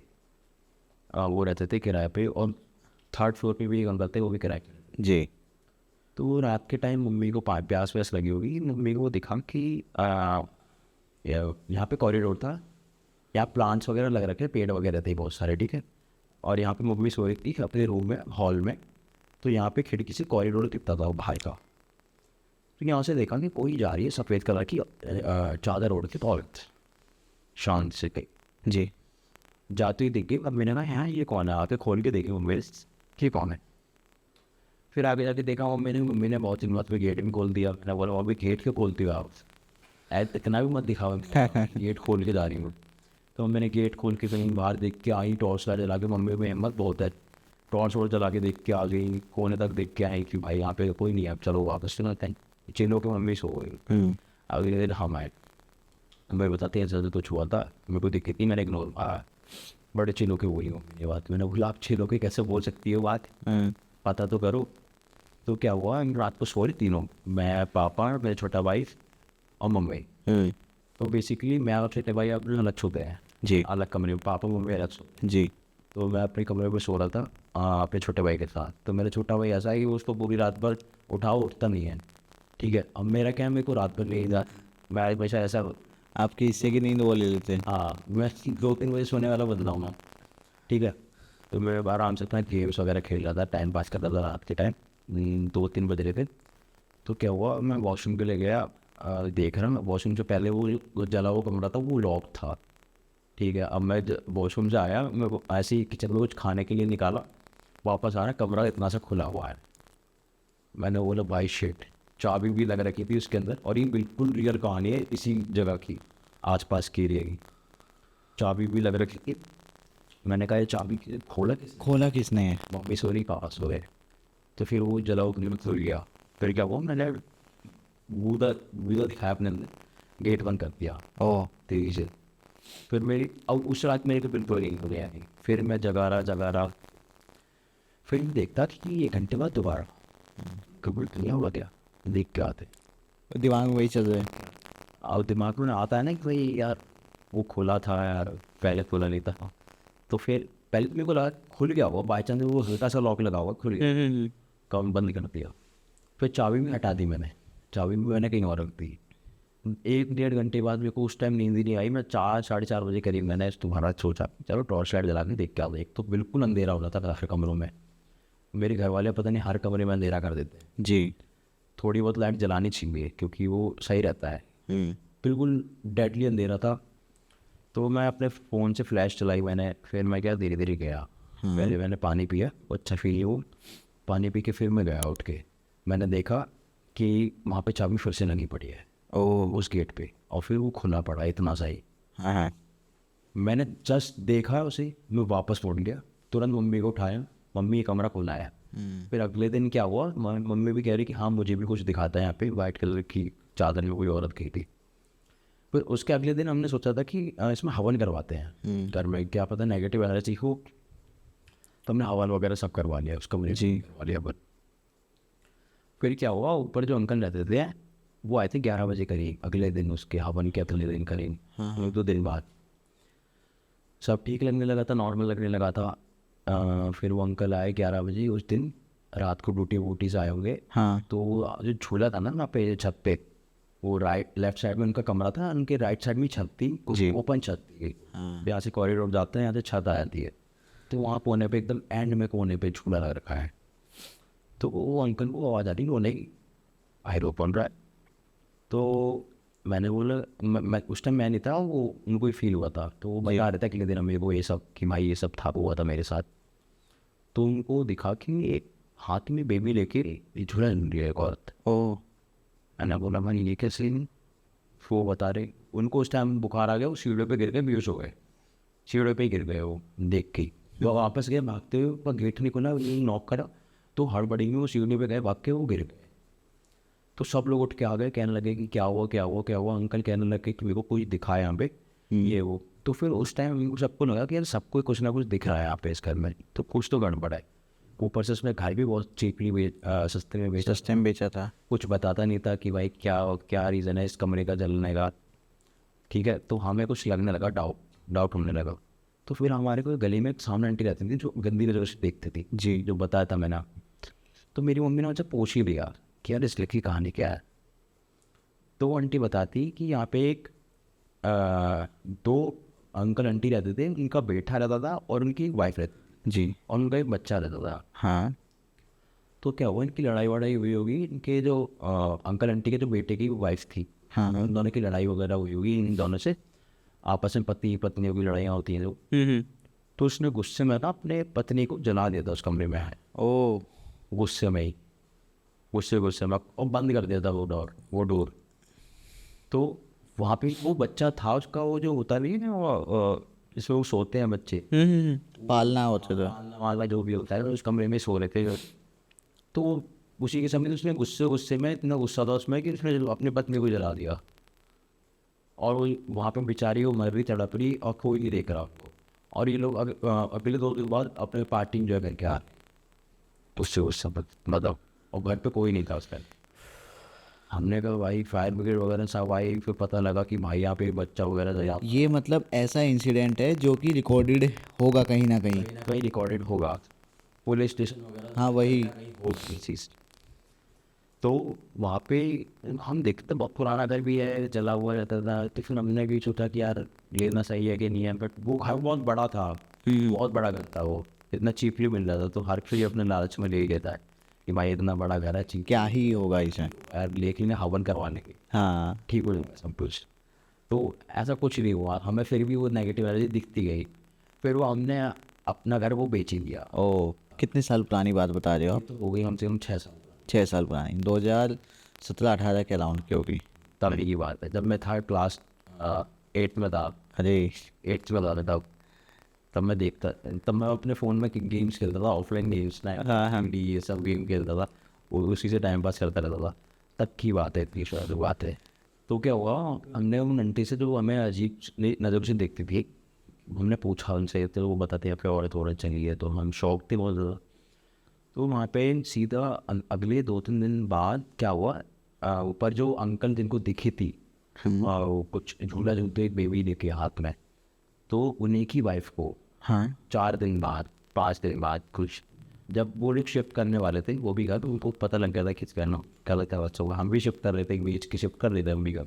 वो रहते थे किराए पे, और 3rd फ्लोर पे भी एक अंकल थे, वो भी किराए पे। जी। तो रात के टाइम मम्मी को प्यास व्यास लगी होगी, मम्मी को दिखा कि यहाँ पे कॉरिडोर था, यहाँ प्लांट्स वगैरह लग रखे, पेड़ वगैरह थे बहुत सारे, ठीक है। और यहाँ पे मम्मी सो रही थी अपने रूम में, हॉल में। तो यहाँ पे खिड़की से कॉरिडोर दिखता था वो बाहर का। तो यहाँ से देखा कि कोई जा रही है सफ़ेद कलर की चादर ओढ़ के औरत, शांत से कहीं जी। जाती हुई दिख गई। अब मैंने कहा यहाँ ये कौन है, आके खोल के देखे मम्मी ये कौन है। फिर आगे जाके देखा मम्मी ने बहुत हिम्मत में गेट भी खोल दिया। मैंने बोला अभी गेट क्यों खोलती हो आप, ऐसे इतना भी मत दिखाओ, गेट खोल के जा रही हूँ। तो मैंने गेट खोल के कहीं बाहर देख के आई, टॉर्च लाइट जला के, मम्मी में हिम्मत बहुत है, टॉर्च वॉर्च जला के देख के आ गई, कोने तक देख के आई कि भाई यहाँ पे कोई नहीं है, अब चलो वापस चलो। चिल्लो के मम्मी सो गई। अगले दिन हम आए, मैं बताते हैं जैसे तो छुआ था, मेरे को दिक्कत थी, मैंने इग्नोर मारा। बड़े चिल्लो के बोली ये बात। मैंने बोला आप चिल्लो के कैसे बोल सकती हो बात, पता तो करो। तो क्या हुआ, रात को सो रही तीनों, मैं, पापा, मेरे छोटा भाई और मम्मी। तो बेसिकली मैं और छोटे भाई अपने अलग सोते हैं जी। अलग कमरे में, पापा मम्मी अलग सोते। जी। तो मैं अपने कमरे में सो रहा था अपने छोटे भाई के साथ। तो मेरा छोटा भाई ऐसा है कि उसको पूरी रात भर उठाओ उठता नहीं है, ठीक है। अब मेरा क्या है, मेरे को रात भर नहीं था, मैं हमेशा ऐसा आपकी हिस्से की नींद वो ले लेते हैं। हाँ, मैं 2-3 बजे सोने वाला बंदा हूँ मैं, ठीक है। तो मैं आराम से अपना गेम्स वगैरह खेल रहा था, टाइम पास कर रहा था रात के टाइम। 2-3 बज रहे थे। तो क्या हुआ, मैं वॉशरूम के लिए गया। देख रहा मैं वॉशरूम से पहले वो जला हुआ कमरा था, वो लॉक था, ठीक है। अब मैं वॉशरूम से आया, मैं ऐसे ही किचन में कुछ खाने के लिए निकाला, वापस आ रहा कमरा इतना सा खुला हुआ है। मैंने बोला भाई शिट, चाबी भी लग रखी थी उसके अंदर, और ये बिल्कुल रियल कहानी है इसी जगह की, आसपास की एरिया की। चाबी भी लग रखी थी। मैंने कहा ये चाबी खोला किसने? खोला किसने है? मम्मी सो रही, पापा सो गए। तो फिर वो जला उगने में खुल गया। फिर क्या हुआ, मैंने वूदा वूदा दिखाया अपने अंदर, गेट बंद कर दिया ओह। तेजी से। फिर मेरी अब उस रात मेरे को बिल्कुल नहीं हो गया नहीं। फिर मैं जगा रहा। फिर मैं देखता कि 1 घंटे बाद दोबारा कबूल क्लियर हुआ क्या, देख के आते। दिमाग में वही चल रहा है। अब दिमाग में आता है ना कि भाई यार वो खुला था यार, पहले खुला नहीं था। तो फिर पहले तो मेरे को लगा खुल गया होगा, बाई चांस वो हल्का सा लॉक लगा हुआ, खुल गया, काम बंद कर दिया। फिर चाबी भी हटा दी मैंने, चाबी भी मैंने कहीं और रख दी। 1-1.5 घंटे बाद मेरे को उस टाइम नींद ही नहीं आई। मैं 4-4:30 बजे करीब मैंने तुम्हारा सोचा चलो टॉर्च लाइट जला के देख के आओ। एक तो बिल्कुल अंधेरा हो रहा था हर कमरों में। मेरे घर वाले पता नहीं हर कमरे में अंधेरा कर देते हैं। जी। थोड़ी बहुत लाइट जलानी चाहिए क्योंकि वो सही रहता है। बिल्कुल डेडली अंधेरा था। तो मैं अपने फ़ोन से फ्लैश चलाई मैंने। फिर मैं क्या धीरे धीरे गया। पहले मैंने पानी पिया, वो अच्छा फील हुआ। पानी पी के फिर मैं गया उठ के। मैंने देखा कि वहाँ पे चाबी फिर से लगी पड़ी है ओह। उस गेट पे, और फिर वो खुला पड़ा इतना सा ही। हाँ हाँ। मैंने जस्ट देखा उसे, मैं वापस मुड़ गया, तुरंत मम्मी को उठाया, मम्मी ये कमरा खुला है। फिर अगले दिन क्या हुआ, मम्मी भी कह रही कि हाँ मुझे भी कुछ दिखाता है यहाँ पे, वाइट कलर की चादर में कोई औरत गई थी। फिर उसके अगले दिन हमने सोचा था कि इसमें हवन करवाते हैं घर में, क्या पता नेगेटिव एनर्जी हो। तो हमने हवन वगैरह सब करवा लिया, उसका मुझे जी। करवा लिया। बट फिर क्या हुआ, ऊपर जो अंकल रहते थे वो आए थे 11 बजे करीब अगले दिन, उसके हवन के अगले दिन करीब 1-2 दिन बाद। सब ठीक लगने लगा था, नॉर्मल लगने लगा था। फिर वो अंकल आए 11 बजे उस दिन, रात को ड्यूटी वूटी से आए होंगे। हाँ। तो वो जो झूला था ना वहाँ पे छत पे, वो लेफ्ट साइड में उनका कमरा था, उनके राइट साइड में छत थी, जी। ओपन छत थी। हाँ। यहाँ से कॉरिडोर जाते हैं, यहाँ से छत आ जाती है। तो वहाँ कोने पे एकदम एंड में कोने पे झूला लग रखा है। तो वो अंकल को आवाज़ आ रही वो नहीं आई ओपन रहा है। तो मैंने बोला मैं उस टाइम मैं नहीं था, वो उनको ही फील हुआ था। तो वो बता रहे थे अगले दिन मेरे को ये सब कि भाई ये सब था हुआ था मेरे साथ। तो उनको दिखा कि एक हाथ में बेबी लेके ये झूला झूल रही है एक औरत। ओह। मैंने बोला भाई ये कैसे? वो बता रहे उनको उस टाइम बुखार आ गया, वो सीढ़ियों पे गिर गए, बेहोश हो गए, सीढ़ियों पे ही गिर गए वो देख के। वो वापस गए भागते हुए, पर गेट नहीं खुला, नॉक करा तो हड़बड़ी में वो सीढ़ियों पे गए, भाग के वो गिर गए। तो सब लोग उठ के आ गए, कहने लगे कि क्या हुआ क्या हुआ क्या हुआ। अंकल कहने लगे कि मेरे को कुछ दिखा है यहाँ पे ये वो। तो फिर उस टाइम सबको लगा कि यार सबको कुछ ना कुछ दिख रहा है यहाँ पे इस घर में, तो कुछ तो गड़बड़ है। ऊपर से उसने घर भी बहुत चीपली सस्ते में बेचा, सस्ते में बेचा था। कुछ बताता नहीं था कि भाई क्या क्या रीज़न है इस कमरे का जलने का, ठीक है। तो हमें कुछ लगने लगा, डाउट होने लगा। तो फिर हमारे को गली में एक सामने आंटी रहती थी जो गंदी नजर से देखती थी, जी। जो बताया था मैंने। तो मेरी मम्मी ने मुझे पूछ ही दिया कि यार इस की कहानी क्या है। तो वो आंटी बताती कि यहाँ पे एक 2 अंकल आंटी रहते थे, उनका बेटा रहता था और उनकी वाइफ रहती, जी। और उनका एक बच्चा रहता था। हाँ। तो क्या हुआ, इनकी लड़ाई वड़ाई हुई होगी, इनके जो अंकल आंटी के जो बेटे की वाइफ थी, हाँ। उन दोनों की लड़ाई वगैरह हुई होगी, इन दोनों से आपस में पति पत्नियों की लड़ाइयाँ होती हैं जो। तो उसने गुस्से में ना अपने पत्नी को जला दिया था उस कमरे में, ओह। गुस्से में ही, गुस्से में, और बंद कर दिया था वो डोर। तो वहाँ पे वो बच्चा था उसका, वो जो होता नहीं है वो जिसमें वो सोते हैं बच्चे, पालना होता था। वाला जो भी होता है, उस कमरे में सो रहे थे। तो उसी के समय उसने गुस्से में इतना गुस्सा था उसमें कि उसने अपनी पत्नी को जला दिया। और वो वहाँ पे बेचारी वो मर रही, तड़प रही, और कोई नहीं देख रहा उसको। और ये लोग अगले 2 दिन बाद अपने पार्टी इंजॉय करके आ उससे मतलब, और घर पे कोई नहीं था उस टाइम। हमने कहा भाई फायर ब्रिगेड वगैरह सब आई, फिर पता लगा कि भाई यहाँ पे बच्चा वगैरह था, ये मतलब ऐसा इंसिडेंट है जो कि रिकॉर्डेड होगा कहीं ना कहीं। कहीं रिकॉर्डेड होगा, पुलिस स्टेशन वगैरह हाँ वही। होगी चीज़। तो वहाँ पे हम देखते बहुत पुराना घर भी है, जला हुआ रहता था, तो फिर हमने भी सोचा कि यार लेना सही है कि नहीं है, बट वो घर बहुत बड़ा था, बहुत बड़ा घर था, वो इतना चीपली मिल रहा था, तो हर कोई अपने लालच में ले ही लेता है कि भाई इतना बड़ा घर है, चीप क्या ही होगा इसमें। यार लेकिन हवन करवाने के हाँ। ठीक हो जाएगा सब कुछ। तो ऐसा कुछ नहीं हुआ, हमें फिर भी वो नेगेटिव एनर्जी दिखती गई, फिर वो हमने अपना घर वो बेच ही दिया। ओ, कितने साल पुरानी बात बता रहे हो आप? तो हो गई हमसे हम 6 साल 6 साल पुरानी, 2017-18 के अराउंड की होगी। तब की बात है, जब मैं था क्लास 8 में था, अरे 8th में था मैं तब मैं देखता, तब मैं अपने फ़ोन में गेम्स खेलता था, ऑफलाइन गेम्स ना, हाँ। ये सब गेम खेलता था, वो उसी से टाइम पास करता रहता था। तब की बात है, इतनी सारी बात है। तो क्या हुआ, हमने उन आंटी से जो हमें अजीब नज़र से देखती थी, हमने पूछा उनसे, तो वो बताते हैं आपके औरत औरत चली है, तो हम शौक थे बहुत ज़्यादा। तो वहाँ पे सीधा अगले 2-3 दिन बाद क्या हुआ, ऊपर जो अंकल जिनको दिखी थी, वो कुछ झूला झूलते एक बेबी लेके हाथ में, तो उन्हीं की वाइफ को हाँ। 4 दिन बाद 5 दिन बाद कुछ, जब वो लोग शिफ्ट करने वाले थे वो भी घर, तो उनको पता लग गया था किस कहना क्या लगता है बच्चों का, हम भी शिफ्ट कर रहे थे, बेच के शिफ्ट कर रहे थे हम भी घर,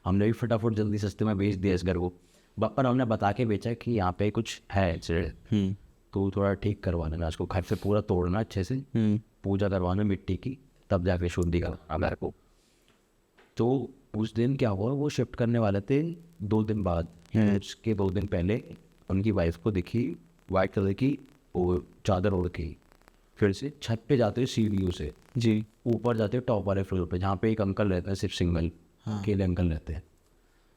हमने भी फटाफट जल्दी सस्ते में बेच दिया इस घर को, पर हमने बता के बेचा कि यहाँ पे कुछ है इंसिडेंट, तो थोड़ा ठीक करवाना है, उसको घर से पूरा तोड़ना अच्छे से, पूजा करवाना मिट्टी की, तब जाके शुद्धि करना घर को। तो उस दिन क्या हुआ, वो शिफ्ट करने वाले थे 2 दिन बाद, उसके 2 दिन पहले उनकी वाइफ को दिखी वाइट कलर की वो चादर ओढ़ के, फिर से छत पे जाते हुए सीढ़ियों से जी। ऊपर जाते हुए टॉप वाले फ्लोर पे, जहाँ पे एक अंकल रहते हैं सिर्फ सिंगल, अकेले अंकल रहते हैं,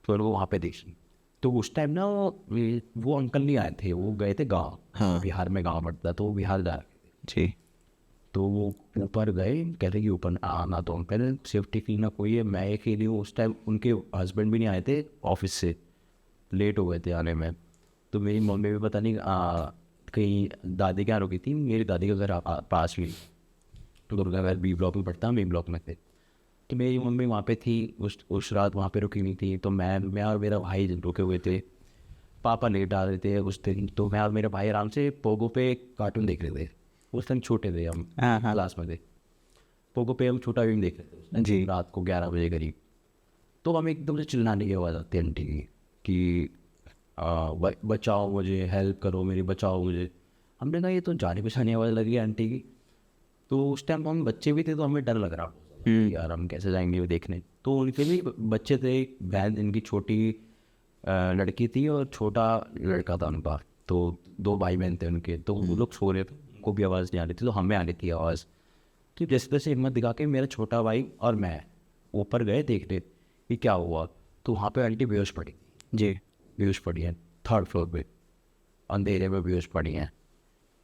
तो उनको वहाँ पे देखी। तो उस टाइम ना वो अंकल नहीं आए थे, वो गए थे गाँव, हाँ। बिहार में गाँव पड़ता, तो वो बिहार जा रहे थे। जी। तो वो ऊपर गए, कहते कि ऊपर आना, तो पहले सेफ्टी की ना कोई है, मैं अकेली हूँ, उस टाइम उनके हस्बैंड भी नहीं आए थे ऑफिस से, लेट हो गए थे आने में। तो मेरी मम्मी भी पता नहीं कहीं दादी के यहाँ रुकी थी, मेरी दादी का घर पास में, तो उनका घर बी ब्लॉक में पड़ता, बी ब्लॉक में थे, तो मेरी मम्मी वहाँ पे थी, उस रात वहाँ पे रुकी हुई थी, तो मैं और मेरा भाई रुके हुए थे, पापा लेट आ रहे थे उस दिन, तो मैं और मेरा भाई आराम से पोगो पे कार्टून देख रहे थे, उस टाइम छोटे थे हम, हाँ। क्लास में थे, पोगो पे हम छोटा भीम देख रहे थे उस time, जी। रात को 11 बजे करीब। तो हम एकदम से चिल्लाने की आवाज़ आती है आंटी की कि बचाओ मुझे, हेल्प करो मेरी, बचाओ मुझे। हमने कहा ये तो जानी पहचानी आवाज़ लगी है आंटी की। तो उस टाइम हम बच्चे भी थे, तो हमें डर लग रहा कि यार हम कैसे जाएंगे वो देखने। तो उनके भी बच्चे थे, एक बहन इनकी छोटी लड़की थी और छोटा लड़का था उनका, तो 2 भाई बहन थे उनके, तो वो लोग सो रहे थे, उनको भी आवाज़ नहीं आ रही थी, तो हमें आ रही थी आवाज़। तो जैसे तैसे हिम्मत दिखा के मेरा छोटा भाई और मैं ऊपर गए देखने कि क्या हुआ, तो वहाँ पे आंटी बेहोश पड़ी, जी। बेहोश पड़ी है 3rd फ्लोर पे, अंधेरे में बेहोश पड़ी हैं।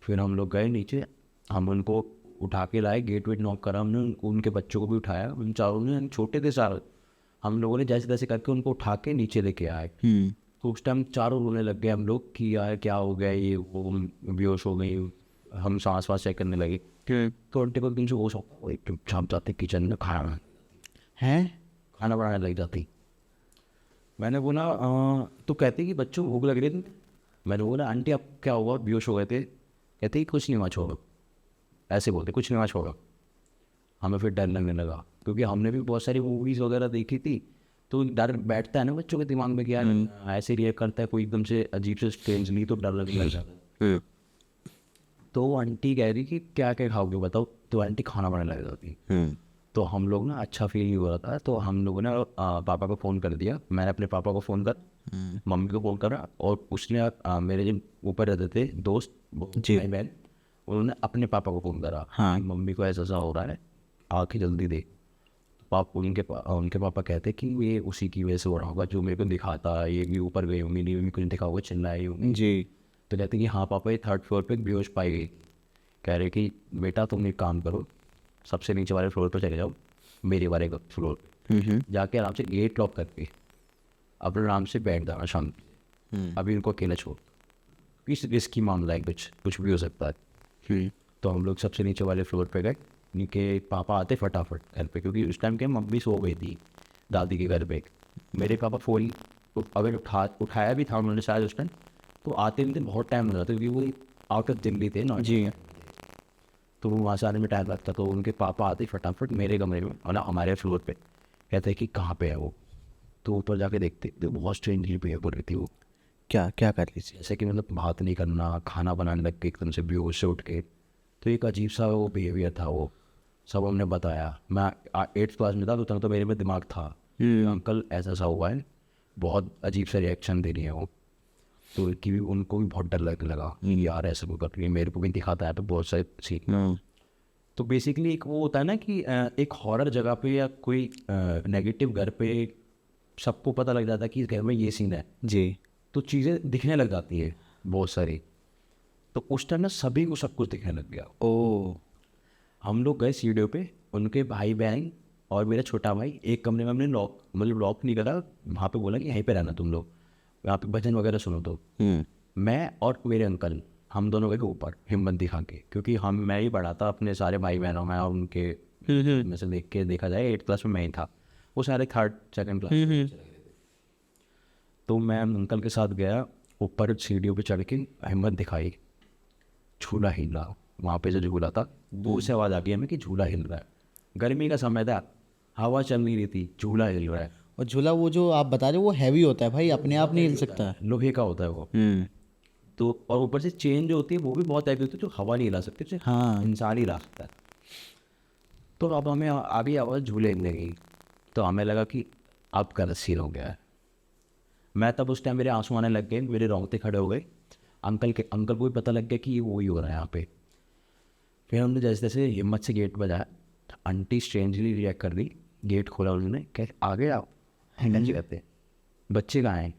फिर हम लोग गए नीचे, हम उनको उठा के लाए, गेट वेट नॉक करा हमने, उनके बच्चों को भी उठाया, उन चारों ने, छोटे थे सारे, हम लोगों ने जैसे तैसे करके उनको उठा के नीचे लेके आए। तो उस टाइम चारों रोने लग गए हम लोग कि यार क्या हो गया, ये वो बेहोश हो गई, हम सांस वास चेक करने लगे। तो आंटी को एकदम से होश हो, एक चुपचाप जाते किचन में खाना बनाने लग जाती। मैंने बोला तो कहती कि बच्चों भूख लग रही थी। मैंने बोला आंटी अब क्या हुआ, बेहोश हो गए थे? कहते कि कुछ नहीं हुआ, छोड़ो, ऐसे बोलते कुछ नहीं हुआ, छोड़ो। हमें फिर डर लगने लगा, क्योंकि हमने भी बहुत सारी मूवीज़ वगैरह देखी थी, तो डर बैठता है ना बच्चों के दिमाग में कि यार ऐसे रिएक्ट करता है कोई एकदम से अजीब से स्ट्रेंजली, तो डर लगने लग जाता है। तो वो आंटी कह रही कि क्या क्या खाओगे बताओ, तो आंटी खाना बनाने लग जाती। तो हम लोग ना अच्छा फील नहीं हो रहा था, तो हम लोगों ने पापा को फ़ोन कर दिया, मैंने अपने पापा को फ़ोन कर, मम्मी को फ़ोन करा, और उसने मेरे जो ऊपर रहते थे दोस्त भाई बहन, उन्होंने अपने पापा को फ़ोन करा, हाँ। मम्मी को ऐसा ऐसा हो रहा है, आके जल्दी दे। उनके पापा कहते कि ये उसी की वजह से हो रहा होगा, जो मेरे को दिखाता, ये भी ऊपर गई होंगी, नहीं कुछ दिखा होगा, चिल्लाई होंगी। जी। तो कहते कि हाँ पापा ये 3rd फ्लोर पे बेहोश पाई गई। कह रहे कि बेटा तुम एक काम करो, सबसे नीचे वाले फ्लोर पर चले जाओ, मेरे वाले फ्लोर पे जाके आराम से गेट लॉक करके अपने आराम से बैठ जाना शाम, अभी इनको अकेला छोड़, इस रिस्की मामला है, कुछ भी हो सकता है। तो हम लोग सबसे नीचे वाले फ्लोर पे गए, इनके पापा आते फटाफट घर पे, क्योंकि उस टाइम के मम्मी सो गई थी दादी के घर पे। मेरे पापा फ़ोन अगर उठाया भी था उन्होंने शायद उस टाइम, तो आते भी थे बहुत टाइम लगा था, क्योंकि वो आउट ऑफ दिल्ली थे ना। जी। तो वो वहाँ से आने में टाइम लगता, तो उनके पापा आते फटाफट मेरे कमरे में, और ना हमारे फ्लोर पे, कहते कि कहाँ पे है वो। तो ऊपर जाके देखते तो बहुत स्ट्रेंजली बिहेव कर रही थी वो, क्या क्या कर रही थी? जैसे कि मतलब बात नहीं करना, खाना बनाने लग के एकदम से बेहोश से उठ के। तो एक अजीब सा वो बिहेवियर था वो। सब हमने बताया, मैं 8th क्लास में था, तो तब तो मेरे में दिमाग था अंकल ऐसा सा हुआ है, बहुत अजीब सा रिएक्शन दे रही है वो। तो कि भी उनको भी बहुत डर लगने लगा कि यार ऐसा कोई कर रही है, मेरे को भी दिखाता है तो बहुत सारे सीन। तो बेसिकली एक वो होता है ना कि एक हॉरर जगह पे या कोई नेगेटिव घर पे सबको पता लग जाता है कि इस घर में ये सीन है, जी। तो चीज़ें दिखने लग जाती है बहुत सारी। तो उस टाइम ना सभी को सब कुछ दिखने लग गया। ओ। हम लोग गए सीढ़ियों पे, उनके भाई बहन और मेरा छोटा भाई एक कमरे में, हमने लॉक मतलब लॉक नहीं करा, वहाँ पे बोला कि यहीं पे रहना तुम लोग, यहाँ पे भजन वगैरह सुनो। तो मैं और मेरे अंकल हम दोनों गए ऊपर हिम्मत दिखा के, क्योंकि मैं ही बड़ा था अपने सारे भाई बहनों में, और उनके में से देख के देखा जाए 8th क्लास में मैं ही था, वो सारे 3rd 2nd क्लास। तो मैं अंकल के साथ गया ऊपर, सीढ़ियों पे चढ़ के हिम्मत दिखाई, झूला हिल रहा, वहाँ पे जो झूला था दूर से आवाज़ आ गई हमें कि झूला हिल रहा है। गर्मी का समय था, हवा चल नहीं रही थी, झूला हिल रहा है। और झूला वो जो आप बता रहे हो वो हैवी होता है भाई, अपने आप नहीं हिल सकता। लोहे का होता है वो। तो और ऊपर से चेन जो होती है वो भी बहुत हैवी होती है, जो हवा नहीं हिला सकती, सिर्फ हाँ। इंसान ही हिला सकता है। तो अब हमें आगे आवाज़ झूले हिलने गई, तो हमें लगा कि अब का सीन हो गया है। मैं तब उस टाइम मेरे आंसू आने लग गए, मेरे रोंगटे खड़े हो गए। अंकल को भी पता लग गया कि ये वही हो रहा है यहाँ पे। फिर हमने जैसे जैसे हिम्मत से गेट बजाया, आंटी स्ट्रेंजली रिएक्ट कर दी, गेट खोला उन्होंने, कह आगे आओ। जी कहते बच्चे कहाँ हैं?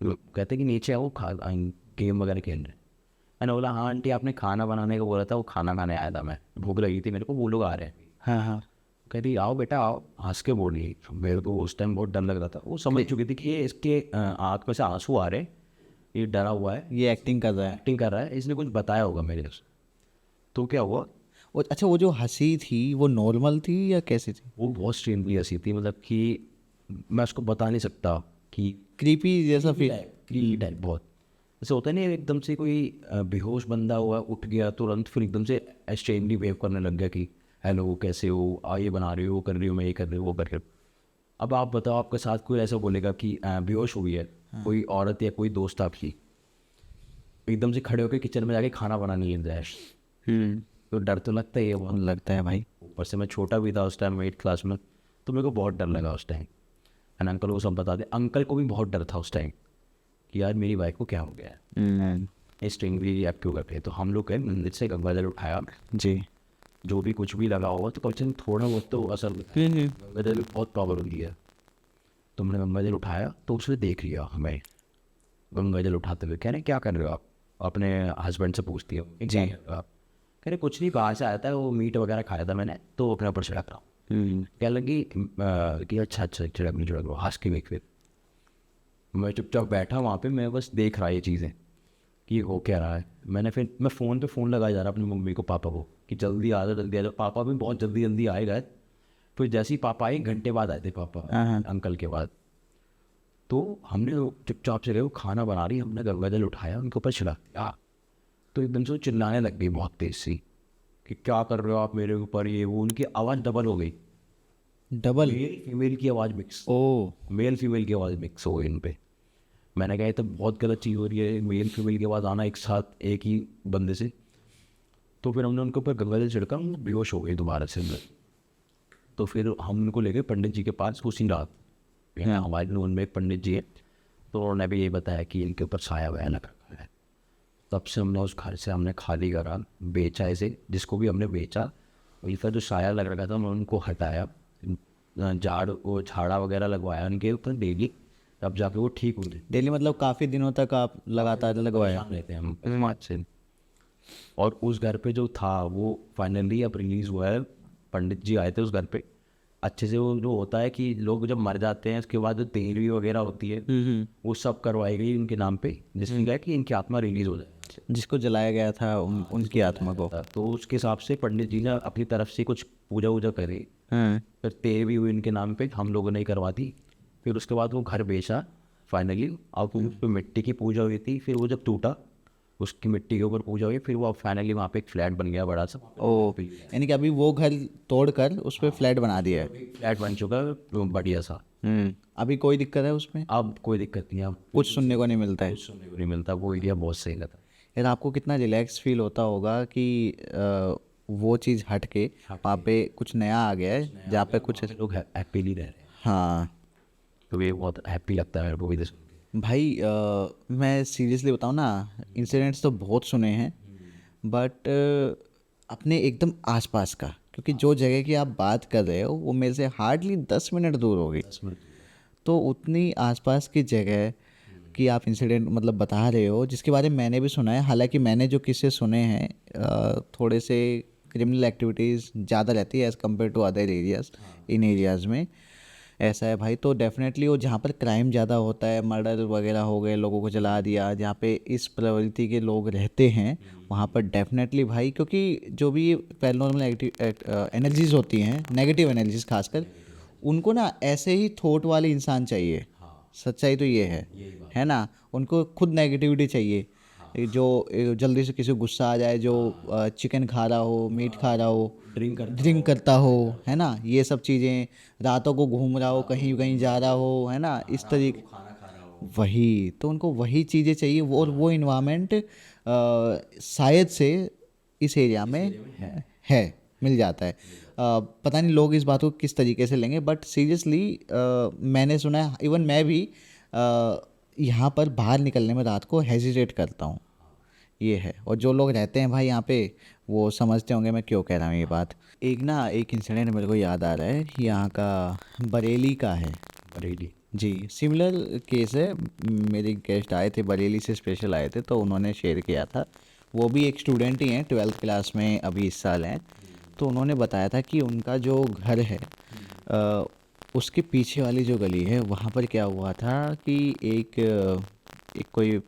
कहते कि नीचे आओ, गेम वगैरह खेल रहे। मैंने बोला हाँ आंटी, आपने खाना बनाने का बोला था, वो खाना खाने आया था मैं, भूख लगी थी मेरे को, वो लोग आ रहे हैं। हाँ हाँ। कहती आओ बेटा आओ, हंस के बोल रही। मेरे को उस टाइम बहुत डर लग रहा था, वो समझ चुकी थी कि ये इसके आँख में से आंसू आ रहे, ये डरा हुआ है, ये एक्टिंग कर रहा है। एक्टिंग कर रहा है, इसने कुछ बताया होगा मेरे से। तो क्या हुआ, अच्छा, वो जो हंसी थी वो नॉर्मल थी या कैसी थी? वो बहुत स्ट्रेनली हंसी थी, मतलब कि मैं उसको बता नहीं सकता कि क्रीपी जैसा फील? क्रीपी टाइप बहुत। जैसे होता है नहीं, एकदम से कोई बेहोश बंदा हुआ उठ गया तुरंत, फिर एकदम से स्ट्रेनली वेव करने लग गया कि हेलो कैसे हो, ये बना रही हो, वो कर रही हो, मैं ये कर रही हूँ, वो कर रही हूँ। अब आप बताओ, आपके साथ कोई ऐसा बोलेगा कि बेहोश हुई है, कोई औरत या कोई दोस्त आपकी एकदम से खड़े होकर किचन में जाके खाना बनाने लग जाए, तो डर तो लगता ही है बहुत। लगता है भाई। ऊपर से मैं छोटा भी था उस टाइम 8th क्लास में, तो मेरे को बहुत डर लगा उस टाइम। एंड अंकल को सब बता दे, अंकल को भी बहुत डर था उस टाइम कि यार मेरी वाइफ को क्या हो गया है, ये स्ट्रिंगली ऐप क्यों करते हैं। तो हम लोग गए मंदिर से गंगा जल उठाया जी। जो भी कुछ भी लगा होगा, तो कम थोड़ा बहुत तो असर गंगा जल बहुत पावर होती है। तो हमने गंगा जल उठाया, तो उसने देख लिया हमें गंगा जल उठाते हुए, कह रहे क्या कर रहे हो आप, अपने हस्बैंड से पूछती हो जी आप, कह रहे कुछ नहीं, बाहर से आया था, वो मीट वगैरह खाया था मैंने, तो अपने ऊपर छिड़क रहा हूँ। क्या लगी कि अच्छा छिड़क लो, हंस के फिर मैं चुपचाप बैठा वहाँ पे, मैं बस देख रहा ये चीज़ें कि हो क्या रहा है। फिर मैं फ़ोन पे फ़ोन लगाया जा रहा अपनी मम्मी को, पापा को, कि जल्दी आ जाओ। पापा भी बहुत जल्दी जल्दी आए गए। फिर जैसे ही पापा आए, घंटे बाद आए थे पापा अंकल के बाद। तो हमने चुपचाप से गए, वो खाना बना रही, हमने गंगा जल उठाया, उनके ऊपर छिड़का, तो एकदम से वो चिल्लाने लग गई बहुत तेज सी कि क्या कर रहे हो आप मेरे ऊपर, ये वो। उनकी आवाज़ डबल हो गई, डबल? मेल फीमेल की आवाज़ मिक्स, ओ। मेल फीमेल की आवाज़ मिक्स हो गई इन पे। मैंने कहा ये तो बहुत गलत चीज़ हो रही है, मेल फीमेल की आवाज़ आना एक साथ एक ही बंदे से। तो फिर हमने उनके ऊपर गंगा जल छिड़का, बेहोश हो गई दोबारा से अंदर। तो फिर हम उनको ले गए पंडित जी के पास उसी रात। हमारे नून में एक पंडित जी है, तो उन्होंने भी ये बताया कि इनके ऊपर साया वया लग रखा है। तब से हमने उस घर से हमने खाली करा, बेचा इसे, जिसको भी हमने बेचा, इसका जो साया लग रखा था हमने उनको हटाया, झाड़ा वगैरह लगवाया उनके ऊपर डेली, तब जाके वो ठीक हुए। डेली मतलब काफ़ी दिनों तक आप लगातार लगवाया? रहते हैं हम आज से। और उस घर पे जो था वो फाइनली अब रिलीज़ हुआ है। पंडित जी आए थे उस घर पे अच्छे से। वो जो होता है कि लोग जब मर जाते हैं उसके बाद जो तेरहवीं वगैरह होती है वो सब करवाई गई उनके नाम पे, जिसमें क्या है कि इनकी आत्मा रिलीज हो जाए, जिसको जलाया गया था उनकी आत्मा को। तो उसके हिसाब से पंडित जी ने अपनी तरफ से कुछ पूजा वूजा करी। फिर 13वीं हुई इनके नाम पे, हम लोगों ने ही करवा दी। फिर उसके बाद वो घर बेचा फाइनली, और उस पर मिट्टी की पूजा हुई थी। फिर वो जब टूटा उसकी मिट्टी के ऊपर पूजा हुई, फिर वो फाइनली वहाँ पे एक फ्लैट बन गया बड़ा सा। ओ, यानी कि अभी वो घर तोड़कर उस पर फ्लैट बना दिया है। फ्लैट बन चुका है बढ़िया सा। अभी कोई दिक्कत है उसमें? अब कोई दिक्कत नहीं है, अब कुछ सुनने को नहीं मिलता है? कुछ सुनने को नहीं मिलता, वो एरिया बहुत सही रहता है। यार आपको कितना रिलैक्स फील होता होगा कि वो चीज़ हट के वहाँ पे कुछ नया आ गया है जहाँ पे कुछ। लोग हैप्पीली रह रहे हैं, हाँ तो ये बहुत हैप्पी लगता है मेरे को भी सुन के। भाई, मैं सीरियसली बताऊँ ना, इंसिडेंट्स तो बहुत सुने हैं, बट अपने एकदम आसपास का, क्योंकि जो जगह की आप बात कर रहे हो वो मेरे से हार्डली 10 मिनट दूर होगी, 10 मिनट। तो उतनी आसपास की जगह कि आप इंसिडेंट मतलब बता रहे हो जिसके बारे में मैंने भी सुना है। हालांकि मैंने जो किस्से सुने हैं थोड़े से क्रिमिनल एक्टिविटीज़ ज़्यादा रहती है as compared to other areas. इन एरियाज़ में ऐसा है भाई, तो डेफिनेटली वो जहाँ पर क्राइम ज़्यादा होता है, मर्डर वगैरह हो गए, लोगों को जला दिया, जहाँ पे इस प्रवृत्ति के लोग रहते हैं वहाँ पर डेफिनेटली भाई, क्योंकि जो भी पैरानॉर्मल एनर्जीज होती हैं, नेगेटिव एनर्जीज खासकर, उनको ना ऐसे ही थॉट वाले इंसान चाहिए। सच्चाई तो ये है ना, उनको खुद नेगेटिविटी चाहिए, जो जल्दी से किसी को गुस्सा आ जाए, जो चिकन खा रहा हो, मीट खा रहा हो, ड्रिंक करता हो, है ना, ये सब चीज़ें, रातों को घूम रहा हो, कहीं कहीं जा रहा हो, है ना, इस तरीके, वही तो उनको वही चीज़ें चाहिए और वो इन्वायरमेंट शायद से इस एरिया में है, मिल जाता है। पता नहीं लोग इस बात को किस तरीके से लेंगे, बट सीरियसली मैंने सुना है, इवन मैं भी यहाँ पर बाहर निकलने में रात को हेजिटेट करता हूँ, ये है। और जो लोग रहते हैं भाई यहाँ पे वो समझते होंगे मैं क्यों कह रहा हूँ ये बात। एक इंसिडेंट मेरे को याद आ रहा है, यहाँ का बरेली का है। बरेली जी, सिमिलर केस है। मेरे गेस्ट आए थे बरेली से, स्पेशल आए थे, तो उन्होंने शेयर किया था। वो भी एक स्टूडेंट ही हैं, 12th क्लास में अभी इस साल हैं। तो उन्होंने बताया था कि उनका जो घर है उसके पीछे वाली जो गली है वहाँ पर क्या हुआ था कि एक कोई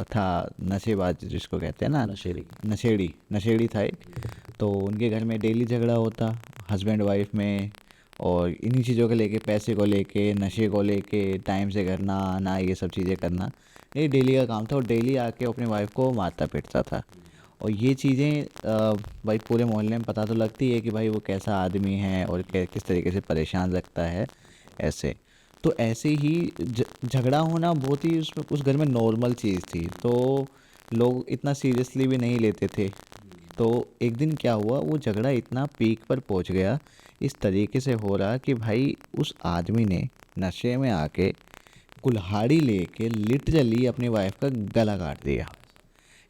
था नशेबाज, जिसको कहते हैं ना, नशेड़ी था एक। तो उनके घर में डेली झगड़ा होता हस्बैंड वाइफ में, और इन्हीं चीज़ों को लेके, पैसे को लेके, नशे को लेके, टाइम से घर ना आना, ये सब चीज़ें करना, ये डेली का काम था। और डेली आके अपनी वाइफ को मारता पीटता था। और ये चीज़ें भाई पूरे मोहल्ले में पता तो लगती है कि भाई वो कैसा आदमी है और किस तरीके से परेशान रखता है ऐसे। तो ऐसे ही झगड़ा होना बहुत ही उस घर में नॉर्मल चीज़ थी, तो लोग इतना सीरियसली भी नहीं लेते थे। तो एक दिन क्या हुआ, वो झगड़ा इतना पीक पर पहुंच गया, इस तरीके से हो रहा कि भाई उस आदमी ने नशे में आके कुल्हाड़ी लेके लिटरली अपनी वाइफ का गला काट दिया।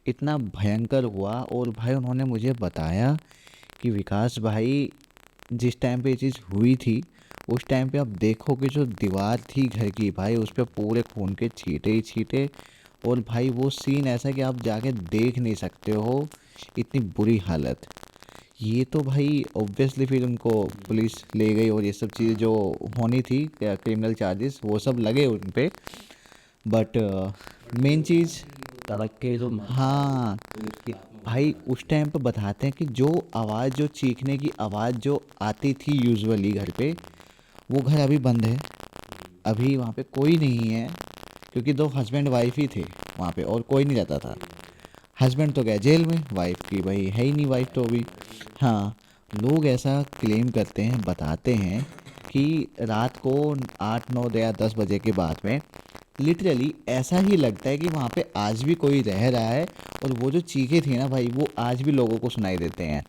इतना भयंकर हुआ। और भाई उन्होंने मुझे बताया कि विकास भाई, जिस टाइम पे ये चीज़ हुई थी उस टाइम पे आप देखो कि जो दीवार थी घर की भाई, उस पर पूरे खून के छींटे ही छींटे। और भाई वो सीन ऐसा कि आप जाके देख नहीं सकते हो, इतनी बुरी हालत। ये तो भाई ऑब्वियसली फिर उनको पुलिस ले गई और ये सब चीज़ें जो होनी थी, क्रिमिनल चार्जेस वो सब लगे उन पे। बट मेन चीज़, तड़क के जो हाँ भाई, उस टाइम पे बताते हैं कि जो आवाज़, जो चीखने की आवाज़ जो आती थी यूजुअली घर पे, वो घर अभी बंद है। अभी वहाँ पे कोई नहीं है, क्योंकि 2 हस्बैंड वाइफ ही थे वहाँ पे और कोई नहीं रहता था। हस्बैंड तो गया जेल में, वाइफ की भाई है ही नहीं, वाइफ तो अभी। हाँ, लोग ऐसा क्लेम करते हैं, बताते हैं कि रात को 8, 9 या 10 बजे के बाद में लिटरली ऐसा ही लगता है कि वहाँ पे आज भी कोई रह रहा है। और वो जो चीखें थी ना भाई, वो आज भी लोगों को सुनाई देते हैं।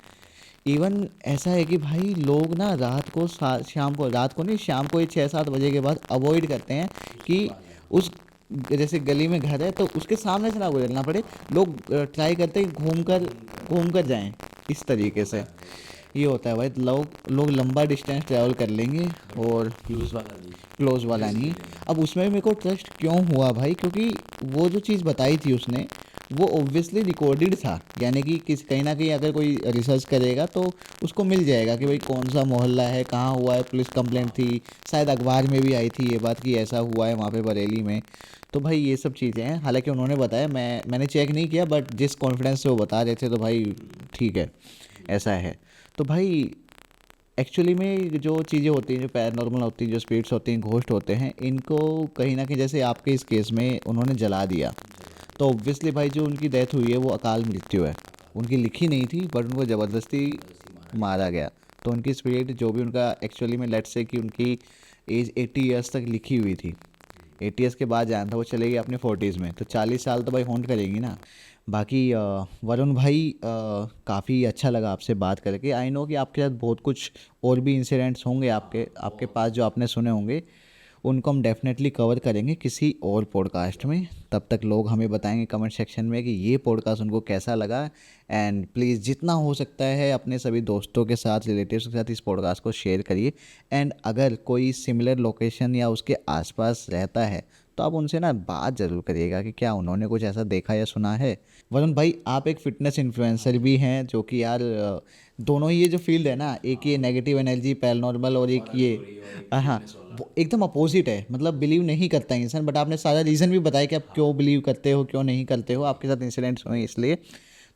इवन ऐसा है कि भाई लोग ना रात को शाम को, रात को नहीं, शाम को 6-7 बजे के बाद अवॉइड करते हैं कि उस, जैसे गली में घर है तो उसके सामने से ना गुजरना पड़े। लोग ट्राई करते हैं घूम कर जाएं, इस तरीके से ये होता है भाई। लोग लंबा डिस्टेंस ट्रैवल कर लेंगे और क्लोज वाला नहीं। अब उसमें मेरे को ट्रस्ट क्यों हुआ भाई, क्योंकि वो जो चीज़ बताई थी उसने, वो ऑब्वियसली रिकॉर्डेड था। यानी कि कहीं ना कहीं अगर कोई रिसर्च करेगा तो उसको मिल जाएगा कि भाई कौन सा मोहल्ला है, कहाँ हुआ है, पुलिस कंप्लेंट थी, शायद अखबार में भी आई थी ये बात कि ऐसा हुआ है वहाँ पे बरेली में। तो भाई ये सब चीज़ें हैं। हालांकि उन्होंने बताया, मैंने चेक नहीं किया, बट जिस कॉन्फिडेंस से वो बता रहे थे तो भाई ठीक है, ऐसा है। तो भाई एक्चुअली में जो चीज़ें होती हैं, जो पैरानॉर्मल होती हैं, जो स्पिरिट्स होती हैं, घोस्ट होते हैं, इनको कहीं ना कहीं, जैसे आपके इस केस में उन्होंने जला दिया, तो ऑब्वियसली भाई जो उनकी डेथ हुई है वो अकाल मृत्यु है, उनकी लिखी नहीं थी बट उनको ज़बरदस्ती मारा गया। तो उनकी स्पिरिट जो भी उनका एक्चुअली में लेट्स से कि उनकी एज 80 ईयर्स तक लिखी हुई थी, 80 ईयर्स के बाद जाना था, वो चले गए अपने 40s में, तो 40 साल तो भाई हॉन्ट करेंगी ना। बाकी वरुण भाई काफ़ी अच्छा लगा आपसे बात करके। आई नो कि आपके साथ बहुत कुछ और भी इंसिडेंट्स होंगे आपके आपके पास जो आपने सुने होंगे, उनको हम डेफिनेटली कवर करेंगे किसी और पॉडकास्ट में। तब तक लोग हमें बताएंगे कमेंट सेक्शन में कि ये पॉडकास्ट उनको कैसा लगा। एंड प्लीज़ जितना हो सकता है अपने सभी दोस्तों के साथ, रिलेटिव्स के साथ इस पॉडकास्ट को शेयर करिए। एंड अगर कोई सिमिलर लोकेशन या उसके आसपास रहता है तो आप उनसे ना बात ज़रूर करिएगा कि क्या उन्होंने कुछ ऐसा देखा या सुना है। वरुण भाई आप एक फ़िटनेस इन्फ्लुएंसर भी हैं, जो कि यार दोनों ही ये जो फील्ड है ना, एक ये नेगेटिव एनर्जी पैरानॉर्मल और एक ये हाँ वो एकदम अपोजिट है, मतलब बिलीव नहीं करता इंसान। बट आपने सारा रीज़न भी बताया कि आप क्यों बिलीव करते हो क्यों नहीं करते हो, आपके साथ इंसिडेंट्स हुए इसलिए।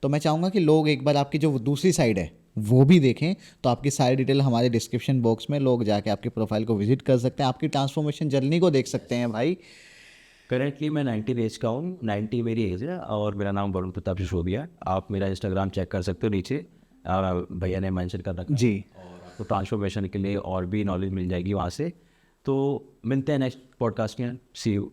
तो मैं चाहूँगा कि लोग एक बार आपकी जो दूसरी साइड है वो भी देखें। तो आपकी सारी डिटेल हमारे डिस्क्रिप्शन बॉक्स में, लोग जाके आपकी प्रोफाइल को विजिट कर सकते हैं, आपकी ट्रांसफॉर्मेशन जर्नी को देख सकते हैं भाई। करेंटली मैं 90 एज का हूँ, 90 मेरी एज है और मेरा नाम वरुण प्रताप सिसोदिया है। आप मेरा इंस्टाग्राम चेक कर सकते हो, नीचे भैया ने मेंशन कर रखा है। जी और आपको ट्रांसफॉर्मेशन के लिए और भी नॉलेज मिल जाएगी वहाँ से। तो मिलते हैं नेक्स्ट पॉडकास्ट में। सी यू।